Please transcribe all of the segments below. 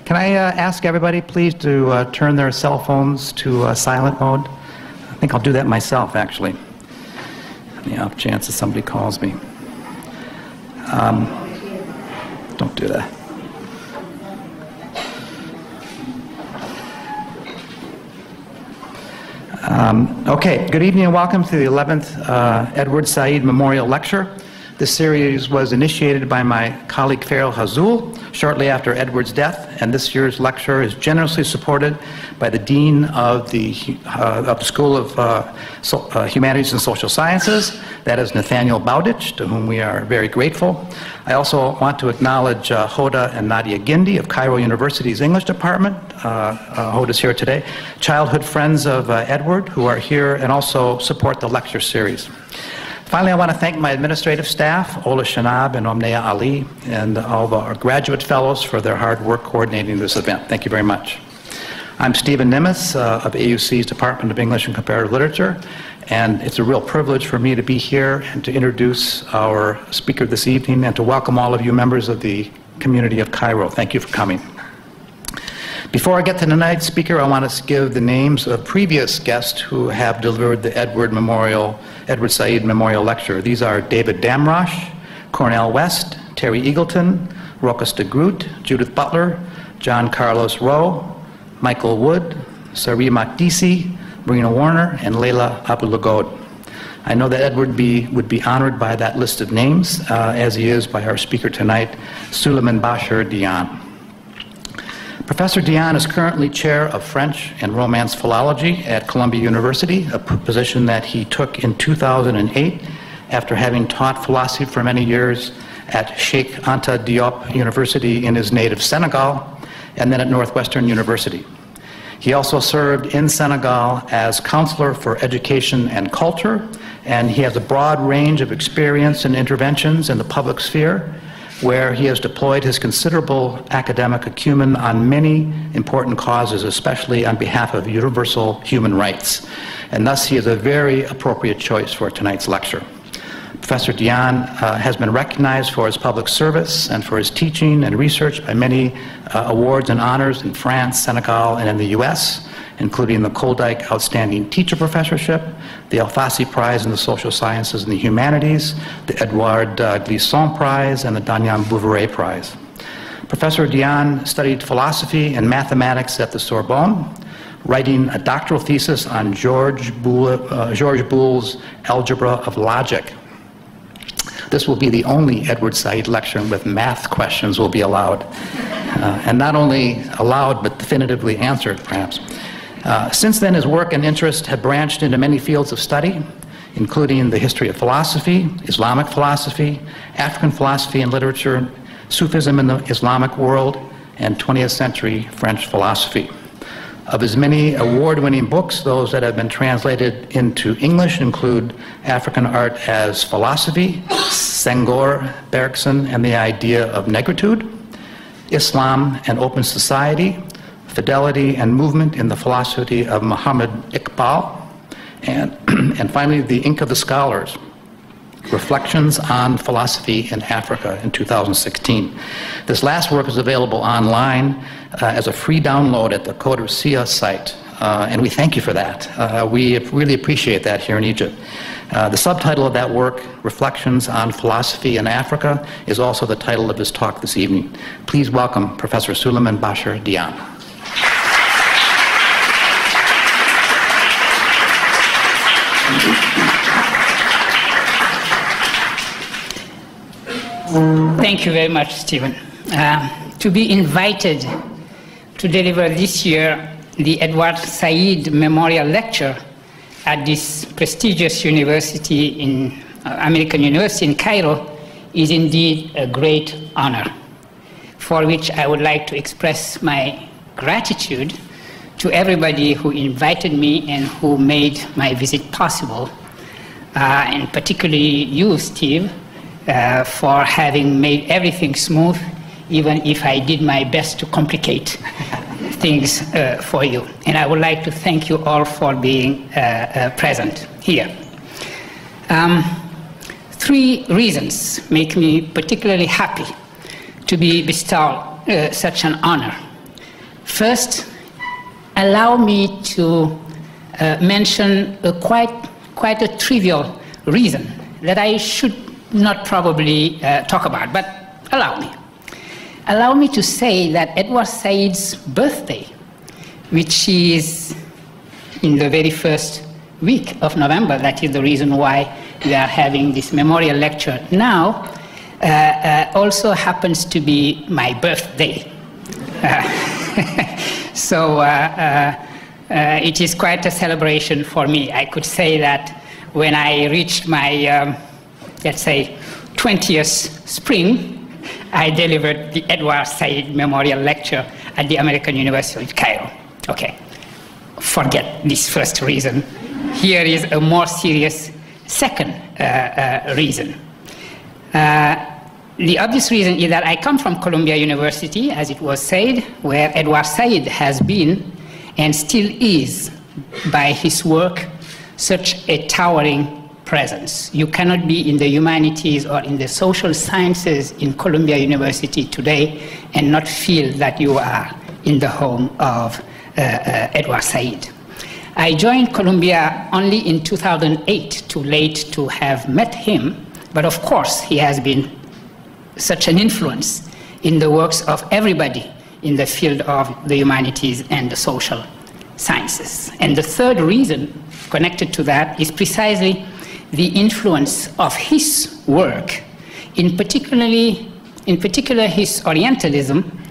Can I ask everybody, please, to turn their cell phones to silent mode? I think I'll do that myself, actually, on the off chance that somebody calls me. Don't do that. Okay, good evening and welcome to the 11th Edward Said Memorial Lecture. This series was initiated by my colleague Farrell Hazul shortly after Edward's death, and this year's lecture is generously supported by the Dean of the School of Humanities and Social Sciences, that is Nathaniel Bowditch, to whom we are very grateful. I also want to acknowledge Hoda and Nadia Gindi of Cairo University's English Department. Hoda's here today. Childhood friends of Edward who are here and also support the lecture series. Finally, I want to thank my administrative staff, Ola Shanab and Omnea Ali, and all of our graduate fellows for their hard work coordinating this event. Thank you very much. I'm Stephen Nimitz of AUC's Department of English and Comparative Literature, and it's a real privilege for me to be here and to introduce our speaker this evening and to welcome all of you members of the community of Cairo. Thank you for coming. Before I get to tonight's speaker, I want to give the names of previous guests who have delivered the Edward Said Memorial Lecture. These are David Damrosch, Cornell West, Terry Eagleton, Rokas de Groot, Judith Butler, John Carlos Rowe, Michael Wood, Sari Makdisi, Marina Warner, and Leila Abulagod. I know that Edward would be honored by that list of names, as he is by our speaker tonight, Souleymane Bachir Diagne. Professor Diagne is currently chair of French and Romance Philology at Columbia University, a position that he took in 2008 after having taught philosophy for many years at Cheikh Anta Diop University in his native Senegal, and then at Northwestern University. He also served in Senegal as counselor for education and culture, and he has a broad range of experience and interventions in the public sphere, where he has deployed his considerable academic acumen on many important causes, especially on behalf of universal human rights. And thus, he is a very appropriate choice for tonight's lecture. Professor Diagne has been recognized for his public service and for his teaching and research by many awards and honors in France, Senegal, and in the US, including the Koldyke Outstanding Teacher Professorship, the Alfasi Prize in the Social Sciences and the Humanities, the Edouard Glissant Prize, and the Danyang Bouveret Prize. Professor Diagne studied philosophy and mathematics at the Sorbonne, writing a doctoral thesis on Georges Boole's Algebra of Logic. This will be the only Edward Said lecture with math questions will be allowed. And not only allowed, but definitively answered, perhaps. Since then, his work and interest have branched into many fields of study, including the history of philosophy, Islamic philosophy, African philosophy and literature, Sufism in the Islamic world, and 20th century French philosophy. Of his many award-winning books, those that have been translated into English include African Art as Philosophy, Senghor, Bergson, and the Idea of Negritude, Islam and Open Society, Fidelity and Movement in the Philosophy of Muhammad Iqbal, and finally, The Ink of the Scholars, Reflections on Philosophy in Africa in 2016. This last work is available online as a free download at the Codercia site, and we thank you for that. We really appreciate that here in Egypt. The subtitle of that work, Reflections on Philosophy in Africa, is also the title of his talk this evening. Please welcome Professor Souleymane Bachir Diagne. Thank you very much, Stephen. To be invited to deliver this year the Edward Said Memorial Lecture at this prestigious university in American University in Cairo is indeed a great honor, for which I would like to express my gratitude to everybody who invited me and who made my visit possible, and particularly you, Steve, for having made everything smooth, even if I did my best to complicate things for you. And I would like to thank you all for being present here. 3 reasons make me particularly happy to be bestowed such an honor. First, allow me to mention a quite a trivial reason that I should not probably talk about, but allow me. Allow me to say that Edward Said's birthday, which is in the very first week of November, that is the reason why we are having this memorial lecture now, also happens to be my birthday. So it is quite a celebration for me. I could say that when I reached my, let's say, 20th spring, I delivered the Edward Said Memorial Lecture at the American University of Cairo. Okay, forget this first reason. Here is a more serious second reason. The obvious reason is that I come from Columbia University, as it was said, where Edward Said has been and still is, by his work, such a towering presence. You cannot be in the humanities or in the social sciences in Columbia University today and not feel that you are in the home of Edward Said. I joined Columbia only in 2008, too late to have met him, but of course he has been such an influence in the works of everybody in the field of the humanities and the social sciences. And the third reason connected to that is precisely the influence of his work, in particular his Orientalism,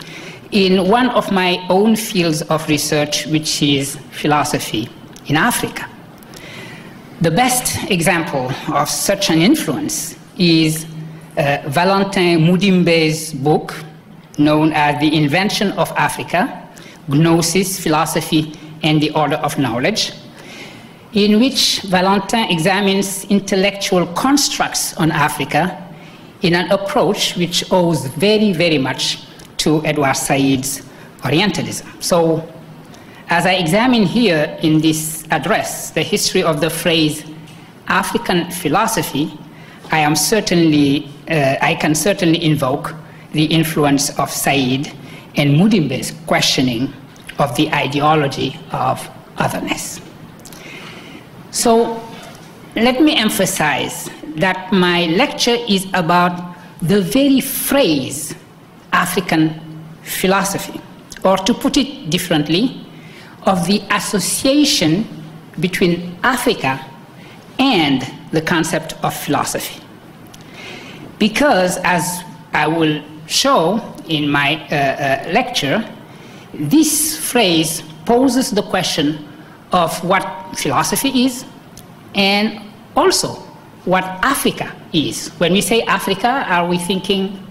in one of my own fields of research, which is philosophy in Africa. The best example of such an influence is Valentin Moudimbe's book, known as The Invention of Africa, Gnosis, Philosophy, and the Order of Knowledge, in which Valentin examines intellectual constructs on Africa in an approach which owes very, very much to Edward Said's Orientalism. So, as I examine here in this address the history of the phrase African philosophy, I can certainly invoke the influence of Said and Moudimbe's questioning of the ideology of otherness. So let me emphasize that my lecture is about the very phrase African philosophy, or to put it differently, of the association between Africa and the concept of philosophy. Because, as I will show in my lecture, this phrase poses the question of what philosophy is and also what Africa is. When we say Africa, are we thinking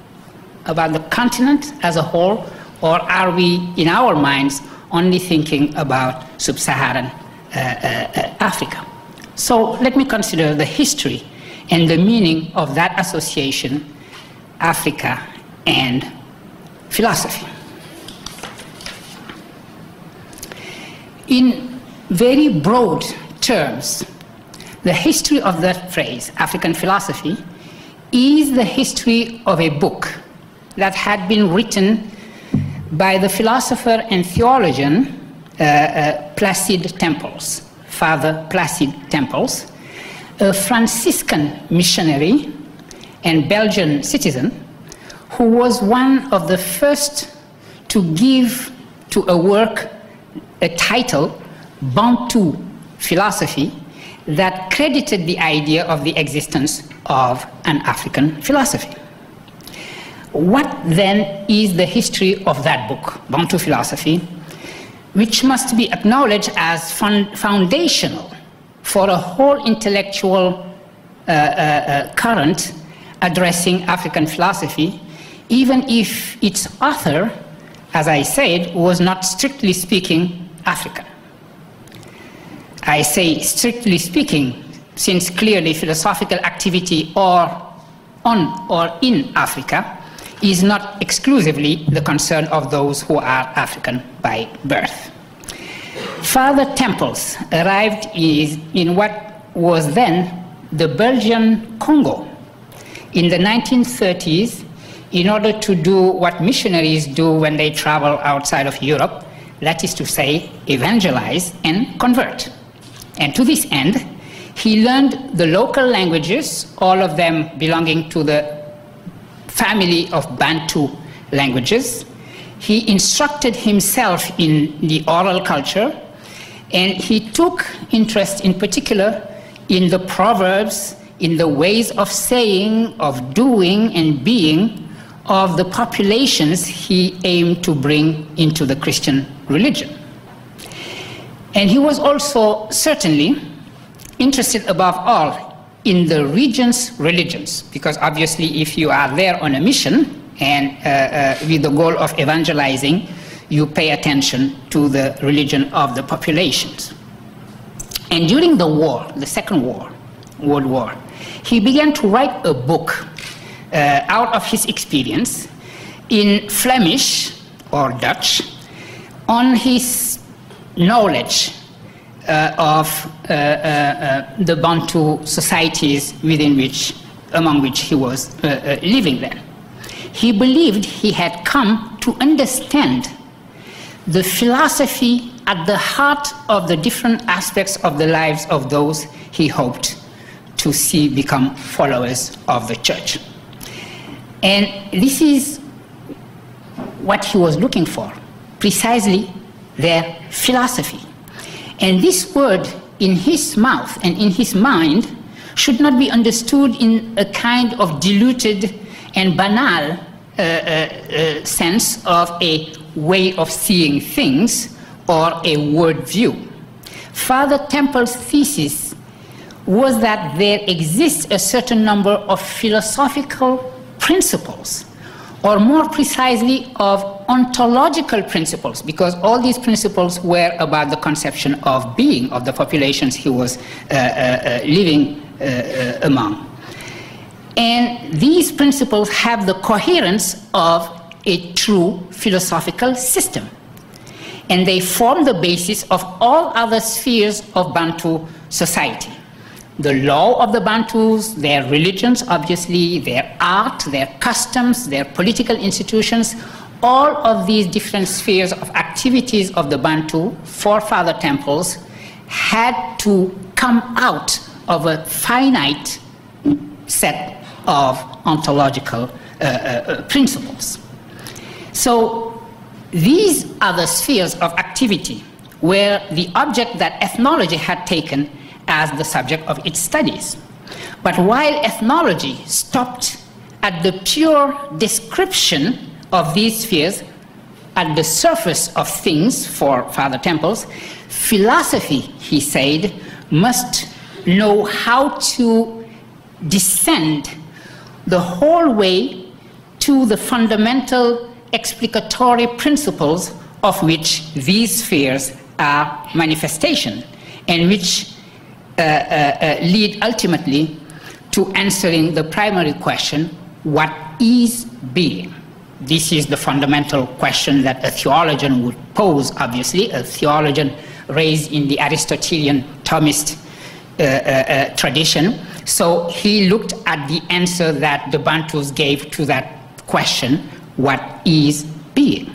about the continent as a whole, or are we, in our minds, only thinking about sub-Saharan Africa? So let me consider the history and the meaning of that association, Africa and philosophy. In very broad terms, the history of that phrase, African philosophy, is the history of a book that had been written by the philosopher and theologian Placide Tempels, Father Placide Tempels, a Franciscan missionary and Belgian citizen who was one of the first to give to a work a title, Bantu philosophy, that credited the idea of the existence of an African philosophy. What then is the history of that book, Bantu philosophy, which must be acknowledged as foundational for a whole intellectual current addressing African philosophy, even if its author, as I said, was not strictly speaking African. I say strictly speaking, since clearly philosophical activity on or in Africa is not exclusively the concern of those who are African by birth. Father Tempels arrived in what was then the Belgian Congo in the 1930s in order to do what missionaries do when they travel outside of Europe. that is to say, evangelize and convert. And to this end, he learned the local languages, all of them belonging to the family of Bantu languages. He instructed himself in the oral culture, and he took interest in particular in the proverbs, in the ways of saying, of doing and being of the populations he aimed to bring into the Christian religion. And he was also certainly interested above all in the region's religions, because obviously if you are there on a mission and with the goal of evangelizing, you pay attention to the religion of the populations. And during the war, the Second World War, he began to write a book out of his experience in Flemish or Dutch on his knowledge of the Bantu societies among which he was living then. He believed he had come to understand the philosophy at the heart of the different aspects of the lives of those he hoped to see become followers of the church. And this is what he was looking for, precisely their philosophy. And this word in his mouth and in his mind should not be understood in a kind of diluted and banal sense of a way of seeing things or a worldview. Father Temple's thesis was that there exists a certain number of philosophical principles, or more precisely of ontological principles, because all these principles were about the conception of being of the populations he was living among. And these principles have the coherence of a true philosophical system. And they form the basis of all other spheres of Bantu society. The law of the Bantus, their religions, obviously, their art, their customs, their political institutions, all of these different spheres of activities of the Bantu for Father Temples had to come out of a finite set of ontological principles. So these are the spheres of activity were the object that ethnology had taken as the subject of its studies. But while ethnology stopped at the pure description of these spheres at the surface of things for Father Temples, philosophy, he said, must know how to descend the whole way to the fundamental explicatory principles of which these spheres are manifestation, and which lead ultimately to answering the primary question, what is being? This is the fundamental question that a theologian would pose, obviously, a theologian raised in the Aristotelian Thomist tradition. So he looked at the answer that the Bantus gave to that question, what is being?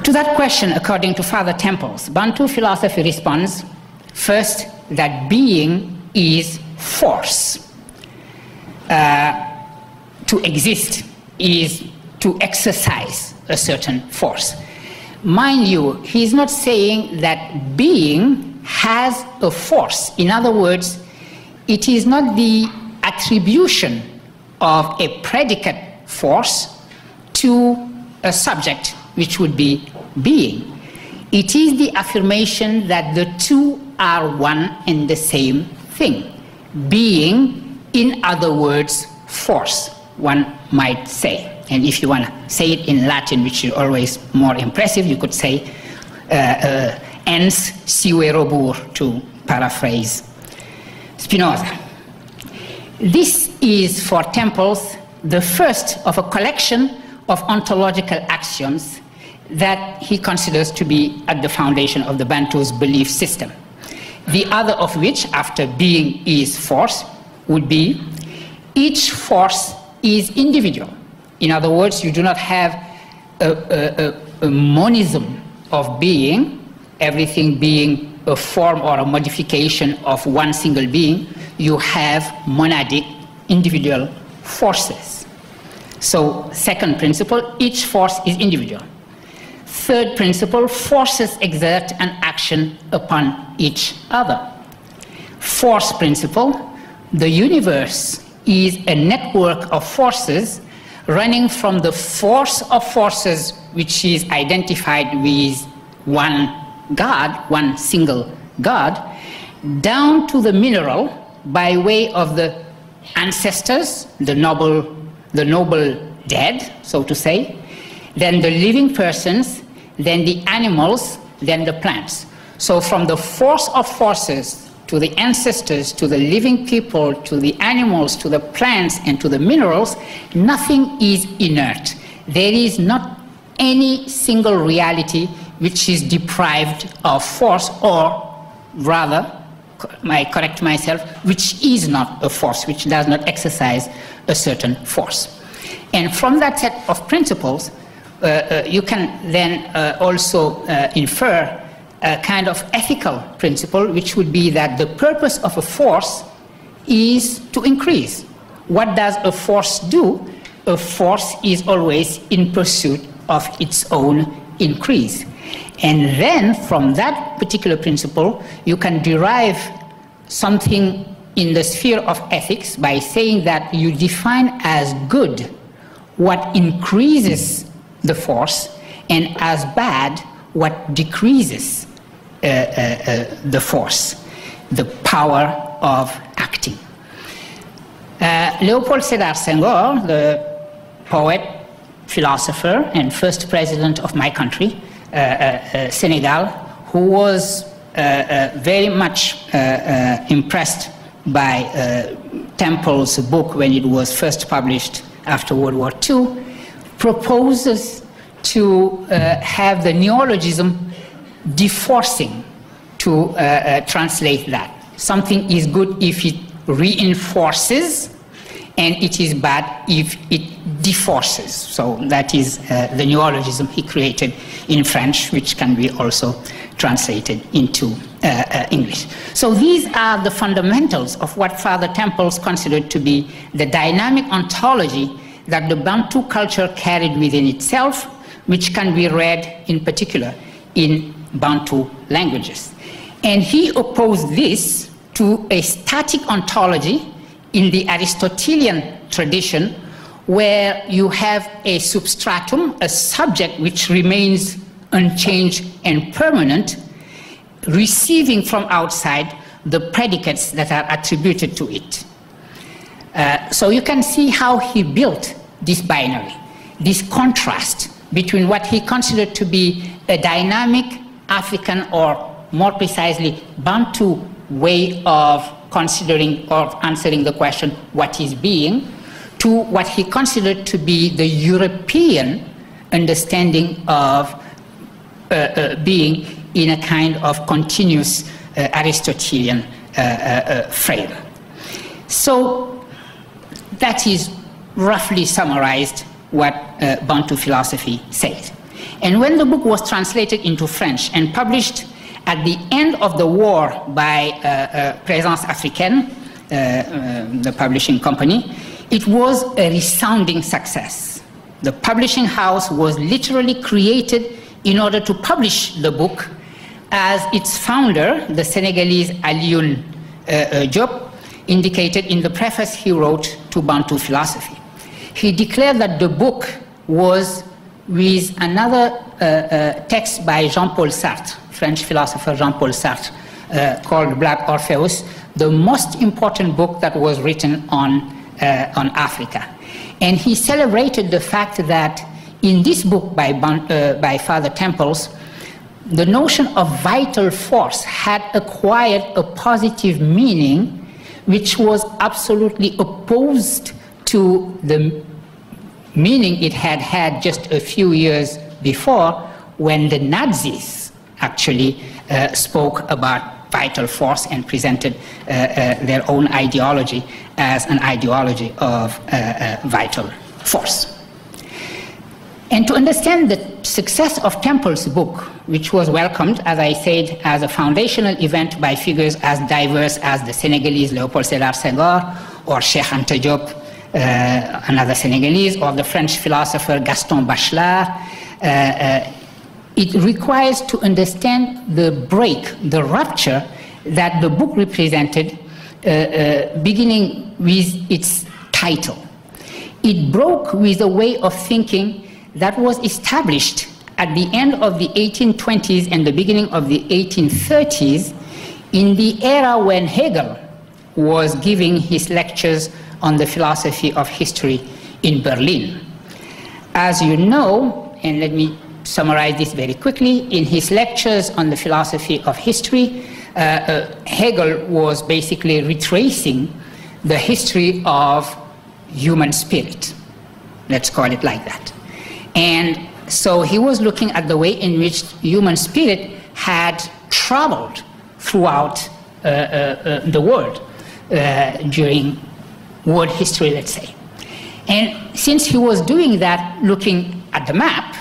To that question, according to Father Temples, Bantu philosophy responds, first, that being is force. To exist is to exercise a certain force. Mind you, he's not saying that being has a force. In other words, it is not the attribution of a predicate force to a subject, which would be being. It is the affirmation that the two are one and the same thing. Being, in other words, force, one might say. And if you want to say it in Latin, which is always more impressive, you could say ens sive robur, to paraphrase Spinoza. This is, for Temples, the first of a collection of ontological axioms that he considers to be at the foundation of the Bantu's belief system. The other of which, after being is force, would be each force is individual. In other words, you do not have a monism of being, everything being a form or a modification of one single being, you have monadic individual forces. So second principle, each force is individual. Third principle, forces exert an action upon each other. Fourth principle, the universe is a network of forces running from the force of forces, which is identified with one God, one single God, down to the mineral by way of the ancestors, the noble dead, so to say, then the living persons, then the animals, then the plants. So from the force of forces to the ancestors, to the living people, to the animals, to the plants, and to the minerals, nothing is inert. There is not any single reality which is deprived of force, or rather, I correct myself, which is not a force, which does not exercise a certain force. And from that set of principles, you can then also infer a kind of ethical principle, which would be that the purpose of a force is to increase. What does a force do? A force is always in pursuit of its own increase. And then from that particular principle, you can derive something in the sphere of ethics by saying that you define as good what increases the force, and as bad what decreases the force, the power of acting. Léopold Sédar Senghor, the poet, philosopher, and first president of my country, Sénégal, who was very much impressed by Temple's book when it was first published after World War II, proposes to have the neologism deforcing, to translate that. Something is good if it reinforces, and it is bad if it deforces. So that is the neologism he created in French, which can be also translated into English. So these are the fundamentals of what Father Temples considered to be the dynamic ontology that the Bantu culture carried within itself, which can be read in particular in Bantu languages. And he opposed this to a static ontology in the Aristotelian tradition, where you have a substratum, a subject which remains unchanged and permanent, receiving from outside the predicates that are attributed to it. So you can see how he built this binary, this contrast between what he considered to be a dynamic African, or more precisely Bantu, way of considering or answering the question, what is being, to what he considered to be the European understanding of being in a kind of continuous Aristotelian frame. So that is roughly summarized what Bantu philosophy says. And when the book was translated into French and published at the end of the war by Présence Africaine, the publishing company, it was a resounding success. The publishing house was literally created in order to publish the book, as its founder, the Senegalese Alioune Diop, indicated in the preface he wrote to Bantu philosophy. He declared that the book was, with another text by Jean-Paul Sartre, French philosopher Jean-Paul Sartre, called Black Orpheus, the most important book that was written on Africa. And he celebrated the fact that in this book by Father Temples, the notion of vital force had acquired a positive meaning which was absolutely opposed to the meaning it had had just a few years before, when the Nazis actually spoke about vital force and presented their own ideology as an ideology of vital force. And to understand the success of Temple's book, which was welcomed, as I said, as a foundational event by figures as diverse as the Senegalese Léopold Sédar Senghor, or Cheikh Anta Diop, another Senegalese, or the French philosopher Gaston Bachelard, it requires to understand the break, the rupture that the book represented, beginning with its title. It broke with a way of thinking that was established at the end of the 1820s and the beginning of the 1830s, in the era when Hegel was giving his lectures on the philosophy of history in Berlin. As you know, and let me summarize this very quickly, in his lectures on the philosophy of history, Hegel was basically retracing the history of human spirit. Let's call it like that. And so he was looking at the way in which human spirit had traveled throughout the world during world history, let's say. And since he was doing that, looking at the map,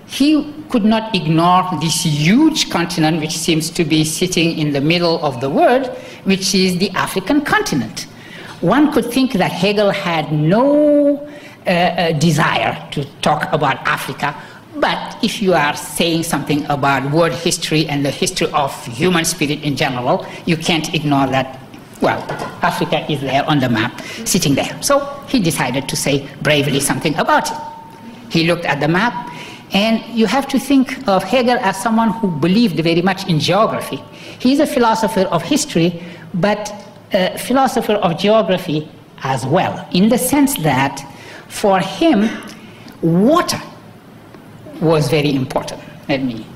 he could not ignore this huge continent which seems to be sitting in the middle of the world, which is the African continent. One could think that Hegel had no desire to talk about Africa, but if you are saying something about world history and the history of human spirit in general, you can't ignore that, well, Africa is there on the map, sitting there. So he decided to say bravely something about it. He looked at the map, and you have to think of Hegel as someone who believed very much in geography. He's a philosopher of history, but a philosopher of geography as well, in the sense that for him, water was very important. Let me.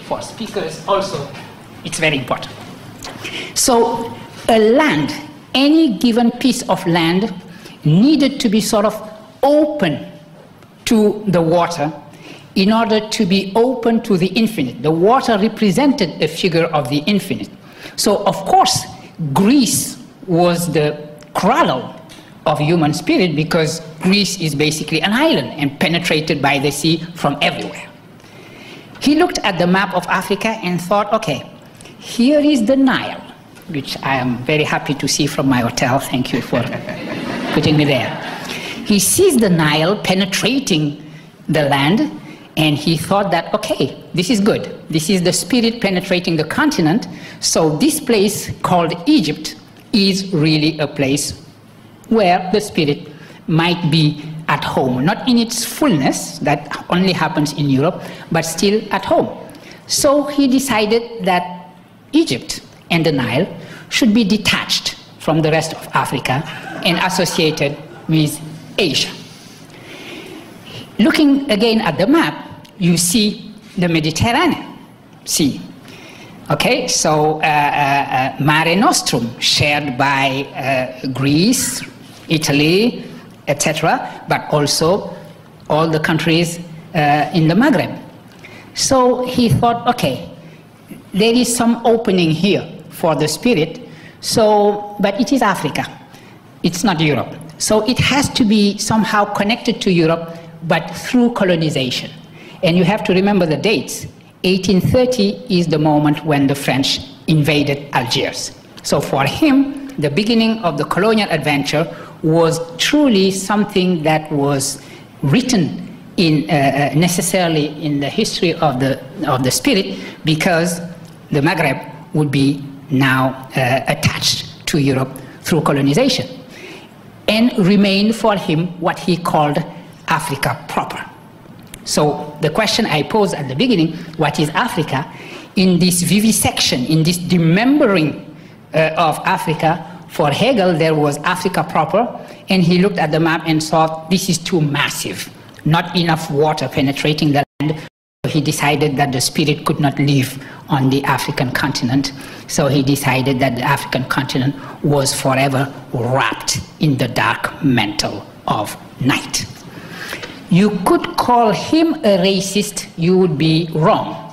For speakers also, it's very important. So a land, any given piece of land, needed to be sort of open to the water in order to be open to the infinite. The water represented a figure of the infinite. So of course, Greece was the cradle of human spirit, because Greece is basically an island and penetrated by the sea from everywhere. He looked at the map of Africa and thought, okay, here is the Nile, which I am very happy to see from my hotel. Thank you for putting me there. He sees the Nile penetrating the land, and he thought that, okay, this is good. This is the spirit penetrating the continent. So this place called Egypt is really a place where the spirit might be at home. Not in its fullness, that only happens in Europe, but still at home. So he decided that Egypt and the Nile should be detached from the rest of Africa and associated with Asia. Looking again at the map, you see the Mediterranean Sea. Okay, so Mare Nostrum, shared by Greece, Italy, etc., but also all the countries in the Maghreb. So he thought, okay, there is some opening here for the spirit, so, but it is Africa, it's not Europe. So it has to be somehow connected to Europe, but through colonization. And you have to remember the dates. 1830 is the moment when the French invaded Algiers. So for him, the beginning of the colonial adventure was truly something that was written in, necessarily in the history of the spirit, because the Maghreb would be now attached to Europe through colonization, and remain for him what he called Africa proper. So the question I posed at the beginning, what is Africa? In this vivisection, in this dismembering of Africa, for Hegel there was Africa proper, and he looked at the map and thought, this is too massive, not enough water penetrating the land. So he decided that the spirit could not live on the African continent. So he decided that the African continent was forever wrapped in the dark mantle of night. You could call him a racist, you would be wrong.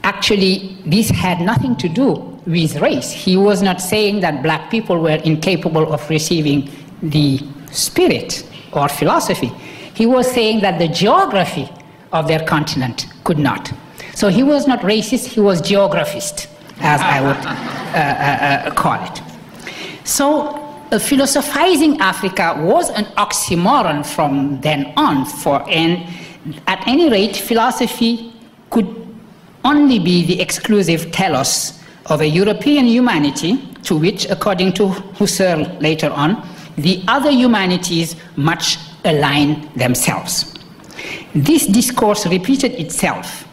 Actually, this had nothing to do with race. He was not saying that black people were incapable of receiving the spirit or philosophy. He was saying that the geography of their continent could not. So he was not racist, he was geographist, as I would call it. So philosophizing Africa was an oxymoron from then on, and at any rate, philosophy could only be the exclusive telos of a European humanity to which, according to Husserl later on, the other humanities much align themselves. This discourse repeated itself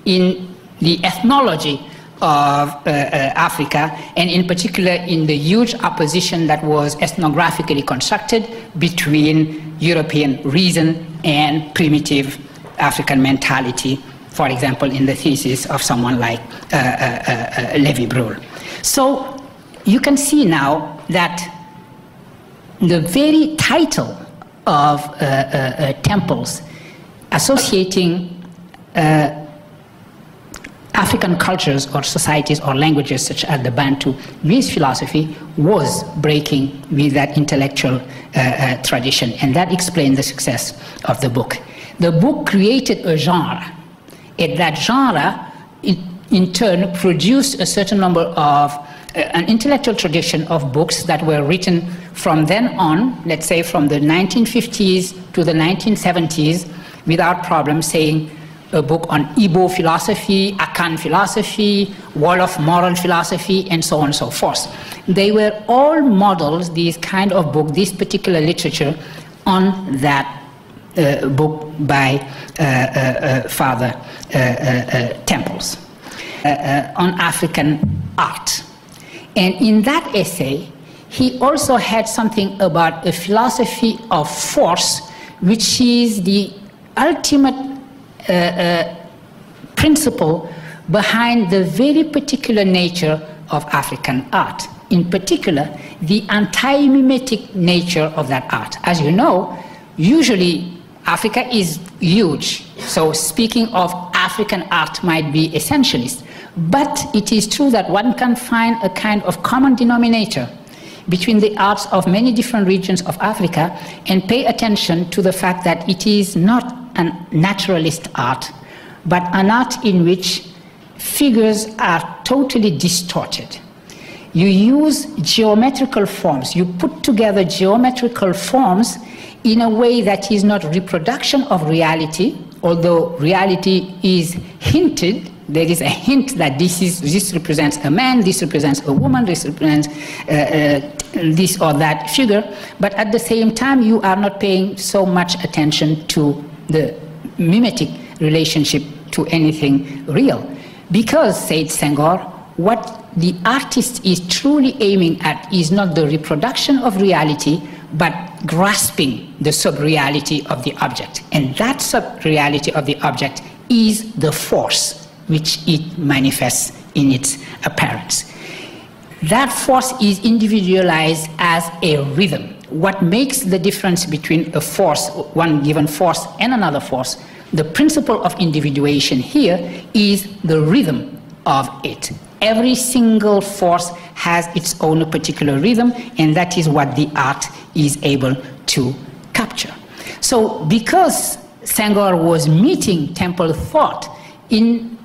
in the ethnology of Africa, and in particular in the huge opposition that was ethnographically constructed between European reason and primitive African mentality, for example, in the thesis of someone like Lévi-Brul. So you can see now that the very title of temples associating African cultures or societies or languages such as the Bantu with philosophy was breaking with that intellectual tradition, and that explained the success of the book. The book created a genre, and that genre in turn produced a certain number of an intellectual tradition of books that were written from then on, let's say from the 1950s to the 1970s, without problem, saying a book on Igbo philosophy, Akan philosophy, Wolof moral philosophy, and so on and so forth. They were all models, these kind of book, this particular literature, on that book by Father Temples on African art. And in that essay, he also had something about a philosophy of force, which is the ultimate principle behind the very particular nature of African art. In particular, the anti-mimetic nature of that art. As you know, usually Africa is huge, so speaking of African art might be essentialist, but it is true that one can find a kind of common denominator between the arts of many different regions of Africa, and pay attention to the fact that it is not a naturalist art, but an art in which figures are totally distorted. You use geometrical forms, you put together geometrical forms in a way that is not reproduction of reality, although reality is hinted. There is a hint that this represents a man, this represents a woman, this represents this or that figure, but at the same time you are not paying so much attention to the mimetic relationship to anything real. Because, said Senghor, what the artist is truly aiming at is not the reproduction of reality, but grasping the sub-reality of the object. And that sub-reality of the object is the force which it manifests in its appearance. That force is individualized as a rhythm. What makes the difference between a force, one given force, and another force, the principle of individuation here is the rhythm of it. Every single force has its own particular rhythm, and that is what the art is able to capture. So because Senghor was meeting temple thought in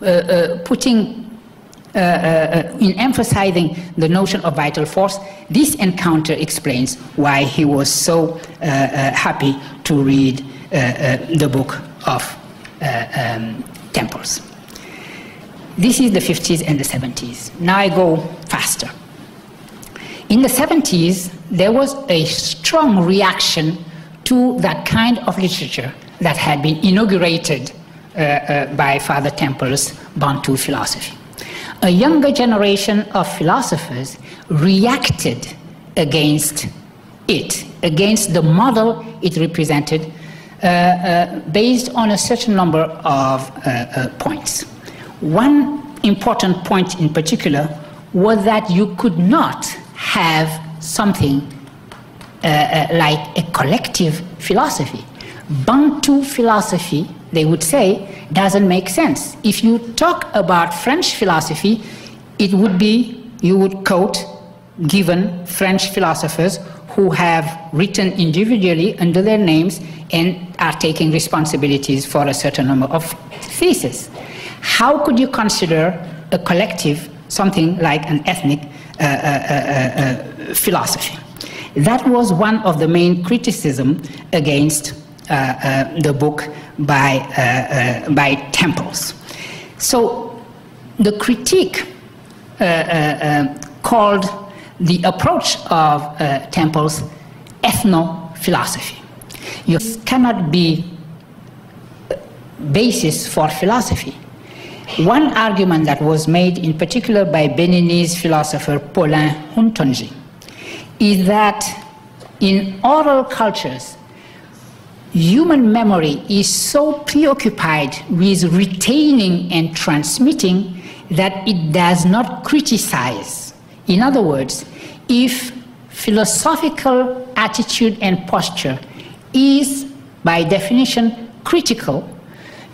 emphasizing the notion of vital force, this encounter explains why he was so happy to read the book of Temples. This is the 50s and the 70s. Now I go faster. In the 70s, there was a strong reaction to that kind of literature that had been inaugurated by Father Temple's Bantu philosophy. A younger generation of philosophers reacted against it, against the model it represented, based on a certain number of points. One important point in particular was that you could not have something like a collective philosophy. Bantu philosophy, they would say, doesn't make sense. If you talk about French philosophy, it would be, you would quote given French philosophers who have written individually under their names and are taking responsibilities for a certain number of theses. How could you consider a collective something like an ethnic philosophy? That was one of the main criticisms against the book by Temples. So the critique called the approach of Temples ethno-philosophy. You cannot be basis for philosophy. One argument that was made in particular by Beninese philosopher Paulin Huntonji is that in oral cultures, human memory is so preoccupied with retaining and transmitting that it does not criticize. In other words, if philosophical attitude and posture is by definition critical,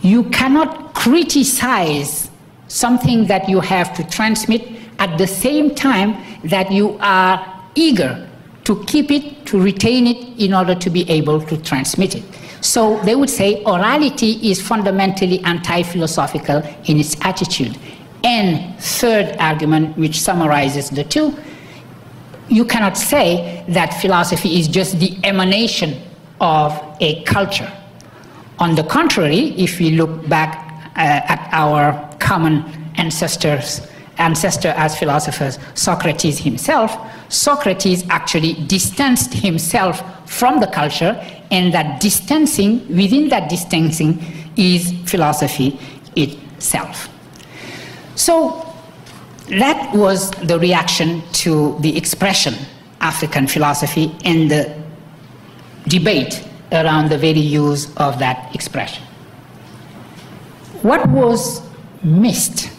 you cannot criticize something that you have to transmit at the same time that you are eager to keep it, to retain it in order to be able to transmit it. So they would say orality is fundamentally anti-philosophical in its attitude. And third argument, which summarizes the two, you cannot say that philosophy is just the emanation of a culture. On the contrary, if we look back at our common ancestor as philosophers, Socrates himself, Socrates actually distanced himself from the culture, and that distancing, within that distancing, is philosophy itself. So that was the reaction to the expression African philosophy and the debate around the very use of that expression. What was missed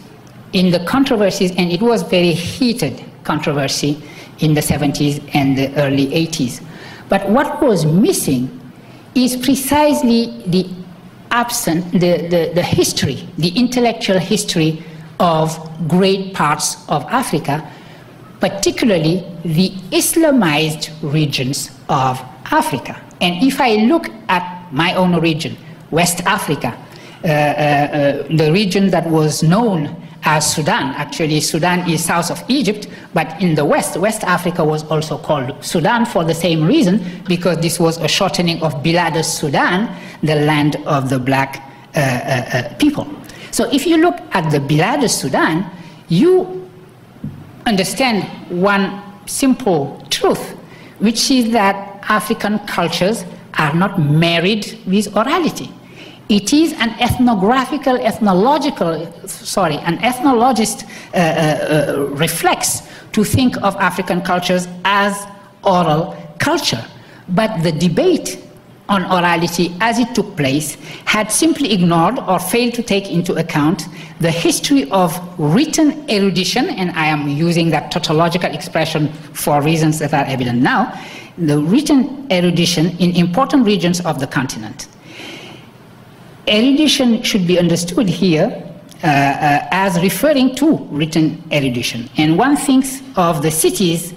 in the controversies, and it was very heated controversy in the 70s and the early 80s, but what was missing is precisely the history, the intellectual history of great parts of Africa, particularly the Islamized regions of Africa. And if I look at my own region, West Africa, the region that was known as Sudan, actually Sudan is south of Egypt, but in the West Africa was also called Sudan for the same reason, because this was a shortening of Bilad al-Sudan, the land of the black people. So if you look at the Bilad al-Sudan, you understand one simple truth, which is that African cultures are not married with orality. It is an an ethnologist reflex to think of African cultures as oral culture. But the debate on orality as it took place had simply ignored or failed to take into account the history of written erudition, and I am using that tautological expression for reasons that are evident now, the written erudition in important regions of the continent. Erudition should be understood here as referring to written erudition. And one thinks of the cities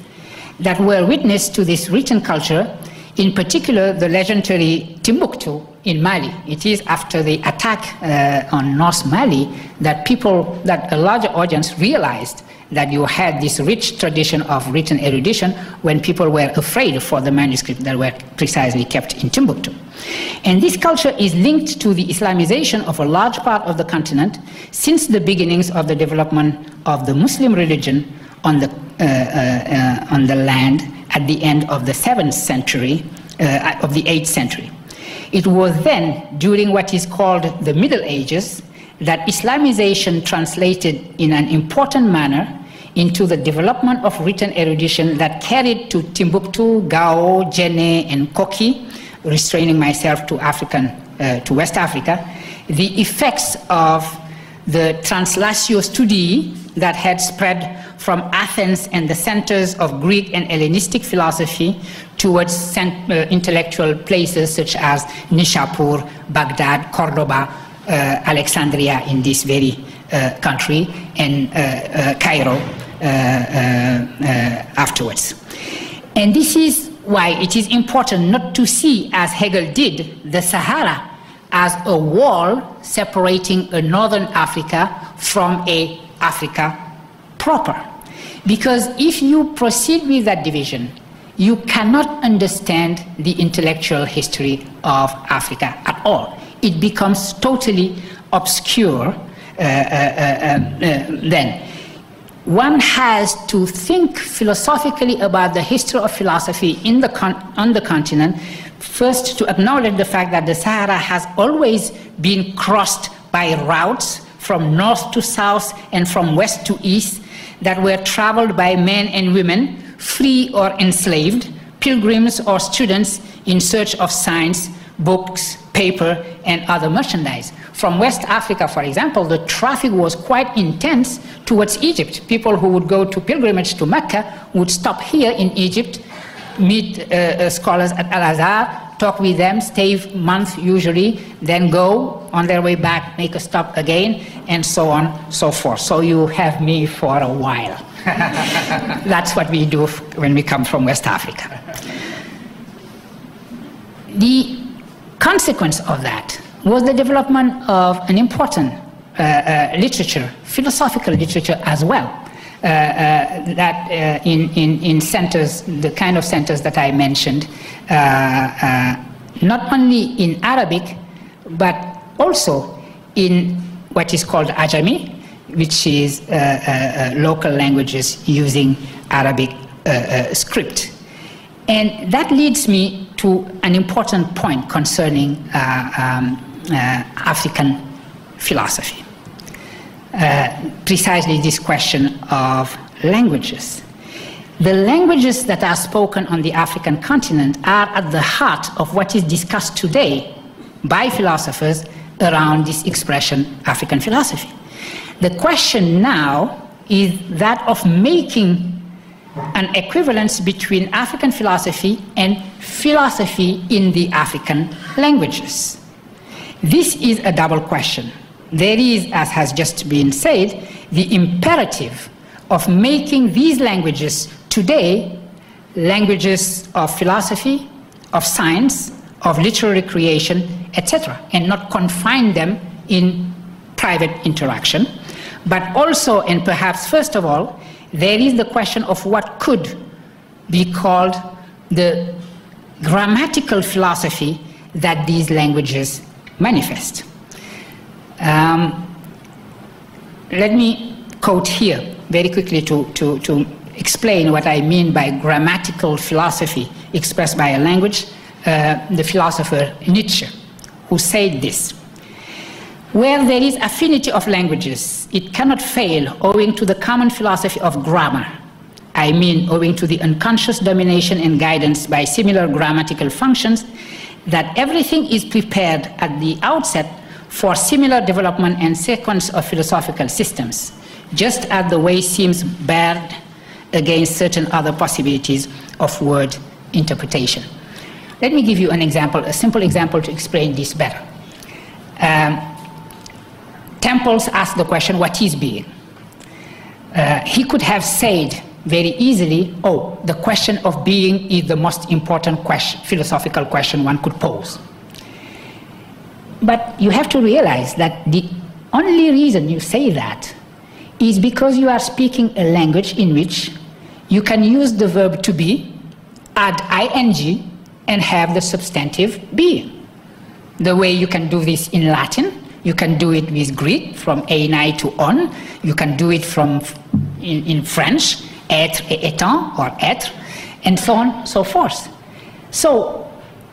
that were witness to this written culture, in particular the legendary Timbuktu in Mali. It is after the attack on North Mali that a larger audience realized that you had this rich tradition of written erudition when people were afraid for the manuscripts that were precisely kept in Timbuktu. And this culture is linked to the Islamization of a large part of the continent since the beginnings of the development of the Muslim religion on the land at the end of the 7th century, of the 8th century. It was then, during what is called the Middle Ages, that Islamization translated in an important manner into the development of written erudition that carried to Timbuktu, Gao, Djenné, and Koki, restraining myself to West Africa, the effects of the translatio studii that had spread from Athens and the centers of Greek and Hellenistic philosophy towards intellectual places such as Nishapur, Baghdad, Cordoba, Alexandria in this very country, and Cairo afterwards. And this is why it is important not to see, as Hegel did, the Sahara as a wall separating a northern Africa from a Africa proper. Because if you proceed with that division, you cannot understand the intellectual history of Africa at all. It becomes totally obscure then. One has to think philosophically about the history of philosophy on the continent, first to acknowledge the fact that the Sahara has always been crossed by routes from north to south and from west to east that were traveled by men and women, free or enslaved, pilgrims or students in search of science, books, paper, and other merchandise. From West Africa, for example, the traffic was quite intense towards Egypt. People who would go to pilgrimage to Mecca would stop here in Egypt, meet scholars at Al-Azhar, talk with them, stay a month usually, then go on their way back, make a stop again, and so on, so forth. So you have me for a while. That's what we do when we come from West Africa. The consequence of that was the development of an important literature, philosophical literature as well, that in centers, the kind of centers that I mentioned, not only in Arabic, but also in what is called Ajami, which is local languages using Arabic script. And that leads me to an important point concerning African philosophy. Precisely this question of languages. The languages that are spoken on the African continent are at the heart of what is discussed today by philosophers around this expression, African philosophy. The question now is that of making an equivalence between African philosophy and philosophy in the African languages. This is a double question. There is, as has just been said, the imperative of making these languages today languages of philosophy, of science, of literary creation, etc., and not confine them in private interaction. But also, and perhaps first of all, there is the question of what could be called the grammatical philosophy that these languages manifest. Let me quote here very quickly to explain what I mean by grammatical philosophy expressed by a language, the philosopher Nietzsche, who said this: "Where there is affinity of languages, it cannot fail, owing to the common philosophy of grammar. I mean, owing to the unconscious domination and guidance by similar grammatical functions, that everything is prepared at the outset for similar development and sequence of philosophical systems, just as the way seems barred against certain other possibilities of word interpretation." Let me give you an example, a simple example to explain this better. Temples asked the question, what is being? He could have said very easily, oh, the question of being is the most important question, philosophical question one could pose. But you have to realize that the only reason you say that is because you are speaking a language in which you can use the verb to be, add ing, and have the substantive being. The way you can do this in Latin, you can do it with Greek, from einai to on. You can do it in French, être et étant, or être, and so on, so forth. So,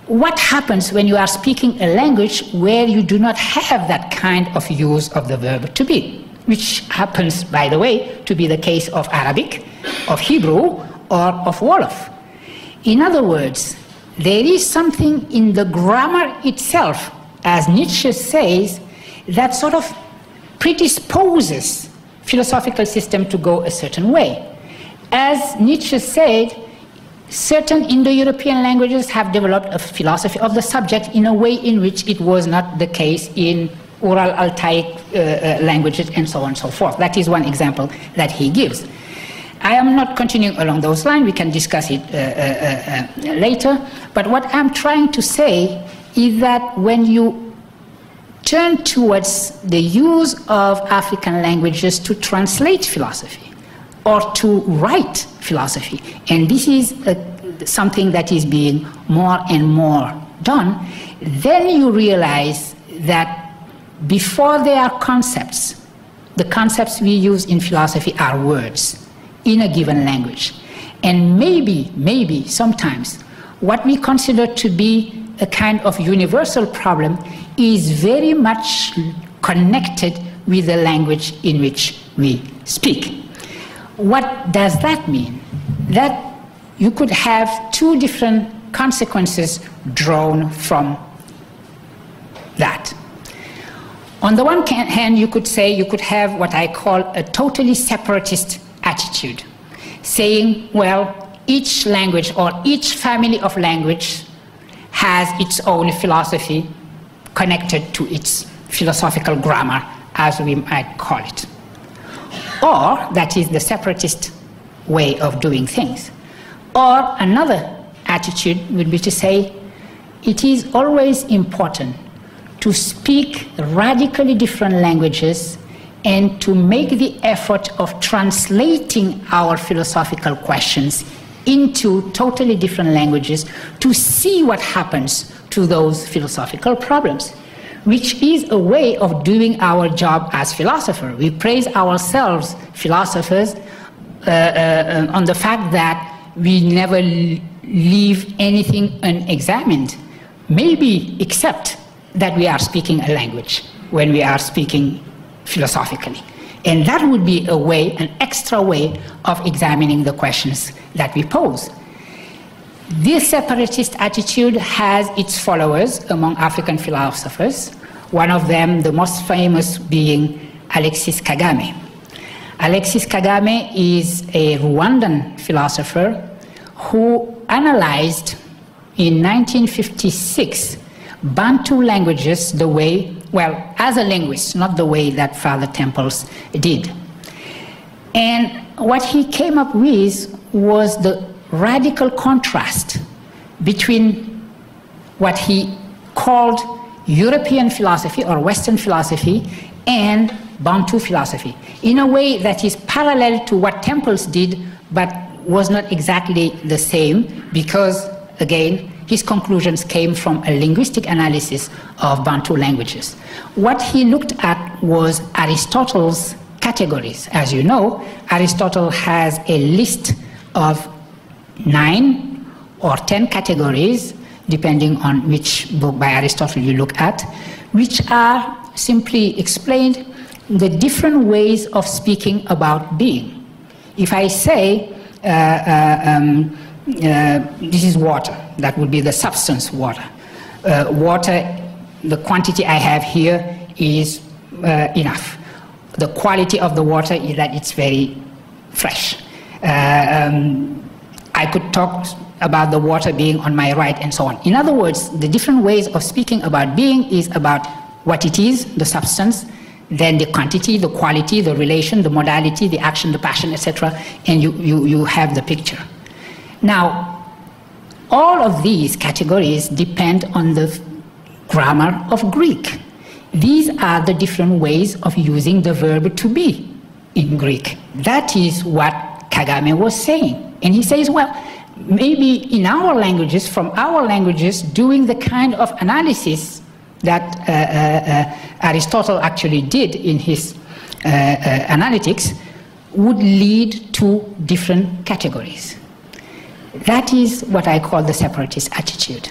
what happens when you are speaking a language where you do not have that kind of use of the verb to be, which happens, by the way, to be the case of Arabic, of Hebrew, or of Wolof? In other words, there is something in the grammar itself, as Nietzsche says, that sort of predisposes philosophical system to go a certain way. As Nietzsche said, certain Indo-European languages have developed a philosophy of the subject in a way in which it was not the case in Ural Altaic languages, and so on and so forth. That is one example that he gives. I am not continuing along those lines. We can discuss it later. But what I'm trying to say is that when you turn towards the use of African languages to translate philosophy or to write philosophy, and this is something that is being more and more done, then you realize that before they are concepts, the concepts we use in philosophy are words in a given language. And maybe sometimes what we consider to be a kind of universal problem is very much connected with the language in which we speak. What does that mean? That you could have two different consequences drawn from that. On the one hand, you could say you could have what I call a totally separatist attitude, saying, well, each language or each family of language has its own philosophy connected to its philosophical grammar, as we might call it. Or that is the separatist way of doing things. Or another attitude would be to say it is always important to speak radically different languages and to make the effort of translating our philosophical questions into totally different languages to see what happens to those philosophical problems, which is a way of doing our job as philosophers. We praise ourselves, philosophers, on the fact that we never leave anything unexamined, maybe except that we are speaking a language when we are speaking philosophically. And that would be a way, an extra way of examining the questions that we pose. This separatist attitude has its followers among African philosophers, one of them, the most famous, being Alexis Kagame. Alexis Kagame is a Rwandan philosopher who analyzed in 1956 Bantu languages the way, well, as a linguist, not the way that Father Temples did. And what he came up with was the radical contrast between what he called European philosophy or Western philosophy and Bantu philosophy, in a way that is parallel to what Temples did, but was not exactly the same, because, again, his conclusions came from a linguistic analysis of Bantu languages. What he looked at was Aristotle's categories. As you know, Aristotle has a list of 9 or 10 categories, depending on which book by Aristotle you look at, which are, simply explained, the different ways of speaking about being. If I say, this is water, that would be the substance water. Water, the quantity I have here is enough. The quality of the water is that it's very fresh. I could talk about the water being on my right and so on. In other words, the different ways of speaking about being is about what it is, the substance, then the quantity, the quality, the relation, the modality, the action, the passion, etc., and you have the picture. Now, all of these categories depend on the grammar of Greek. These are the different ways of using the verb to be in Greek. That is what Kagame was saying. And he says, well, maybe in our languages, from our languages, doing the kind of analysis that Aristotle actually did in his analytics would lead to different categories. That is what I call the separatist attitude.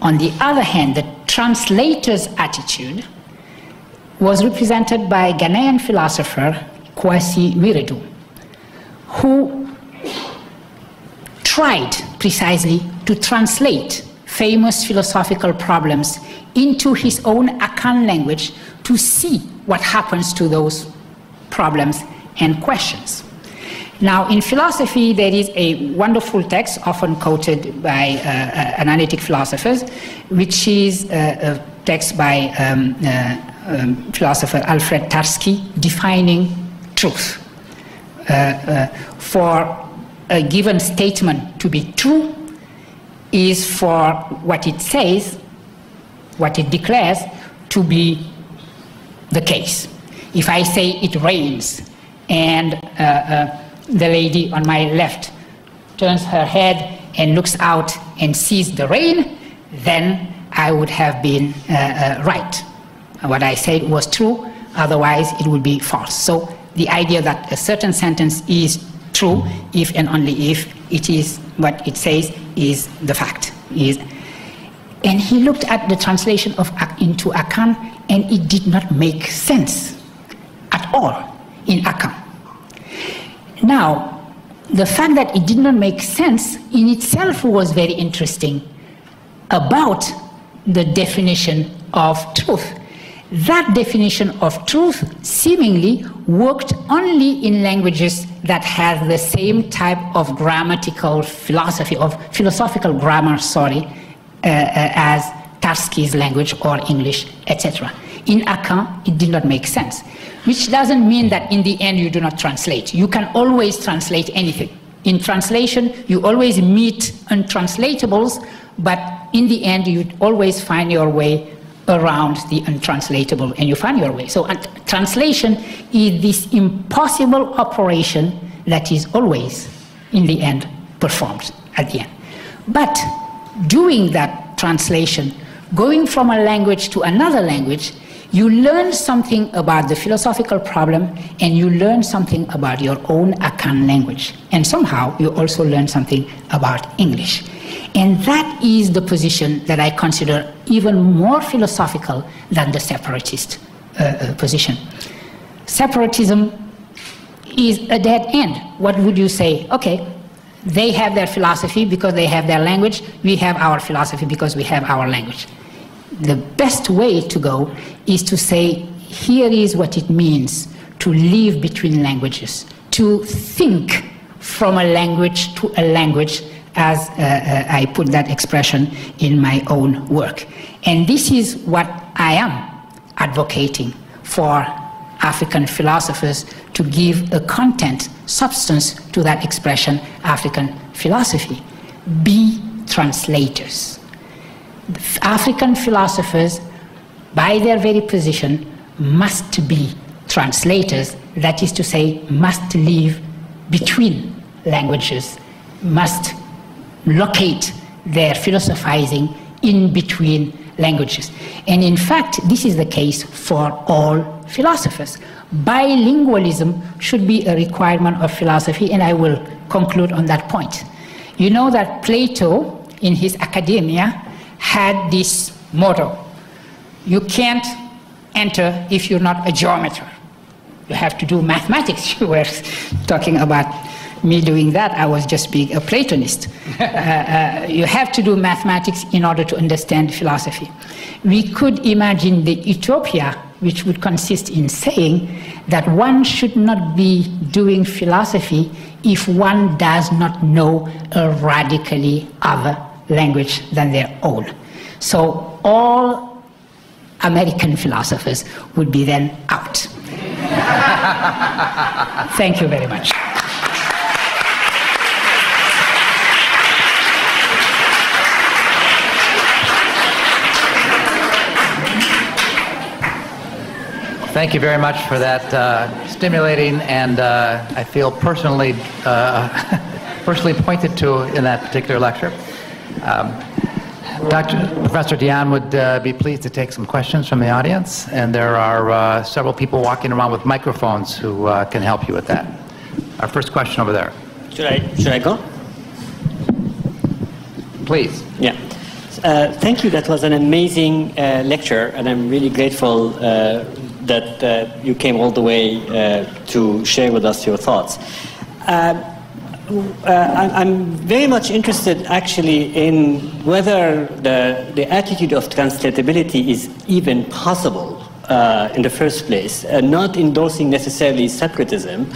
On the other hand, the translator's attitude was represented by Ghanaian philosopher Kwasi Wiredu, who tried precisely to translate famous philosophical problems into his own Akan language to see what happens to those problems and questions. Now, in philosophy, there is a wonderful text often quoted by analytic philosophers, which is a text by philosopher Alfred Tarski defining truth. for a given statement to be true is for what it says, what it declares, to be the case. If I say it rains and the lady on my left turns her head and looks out and sees the rain, then I would have been right. What I said was true, otherwise it would be false. So the idea that a certain sentence is true if and only if it is what it says is the fact. And he looked at the translation of into Akan, and it did not make sense at all in Akan. Now, the fact that it did not make sense in itself was very interesting about the definition of truth. That definition of truth seemingly worked only in languages that had the same type of grammatical philosophy, of philosophical grammar, as Tarski's language or English, etc. In Akan, it did not make sense, which doesn't mean that in the end you do not translate. You can always translate anything. In translation, you always meet untranslatables, but in the end, you always find your way around the untranslatable, and you find your way. So translation is this impossible operation that is always, in the end, performed at the end. But doing that translation, going from a language to another language, you learn something about the philosophical problem, and you learn something about your own Akan language. And somehow, you also learn something about English. And that is the position that I consider even more philosophical than the separatist position. Separatism is a dead end. What would you say? Okay, they have their philosophy because they have their language. We have our philosophy because we have our language. The best way to go is to say, here is what it means to live between languages, to think from a language to a language, as I put that expression in my own work. And this is what I am advocating for African philosophers, to give a content, substance to that expression, African philosophy. Be translators. African philosophers, by their very position, must be translators, that is to say, must live between languages, must locate their philosophizing in between languages. And in fact, this is the case for all philosophers. Bilingualism should be a requirement of philosophy, and I will conclude on that point. You know that Plato, in his Academia, had this motto: you can't enter if you're not a geometer. You have to do mathematics. You were talking about me doing that. I was just being a Platonist. You have to do mathematics in order to understand philosophy. We could imagine the utopia, which would consist in saying that one should not be doing philosophy if one does not know a radically other language than their own. So all American philosophers would be then out. Thank you very much. Thank you very much for that stimulating and I feel personally pointed to in that particular lecture. Professor Diagne would be pleased to take some questions from the audience, and there are several people walking around with microphones who can help you with that. Our first question over there. Should I go? Please. Yeah. Thank you. That was an amazing lecture, and I'm really grateful that you came all the way to share with us your thoughts. I'm very much interested actually in whether the attitude of translatability is even possible in the first place, not endorsing necessarily separatism,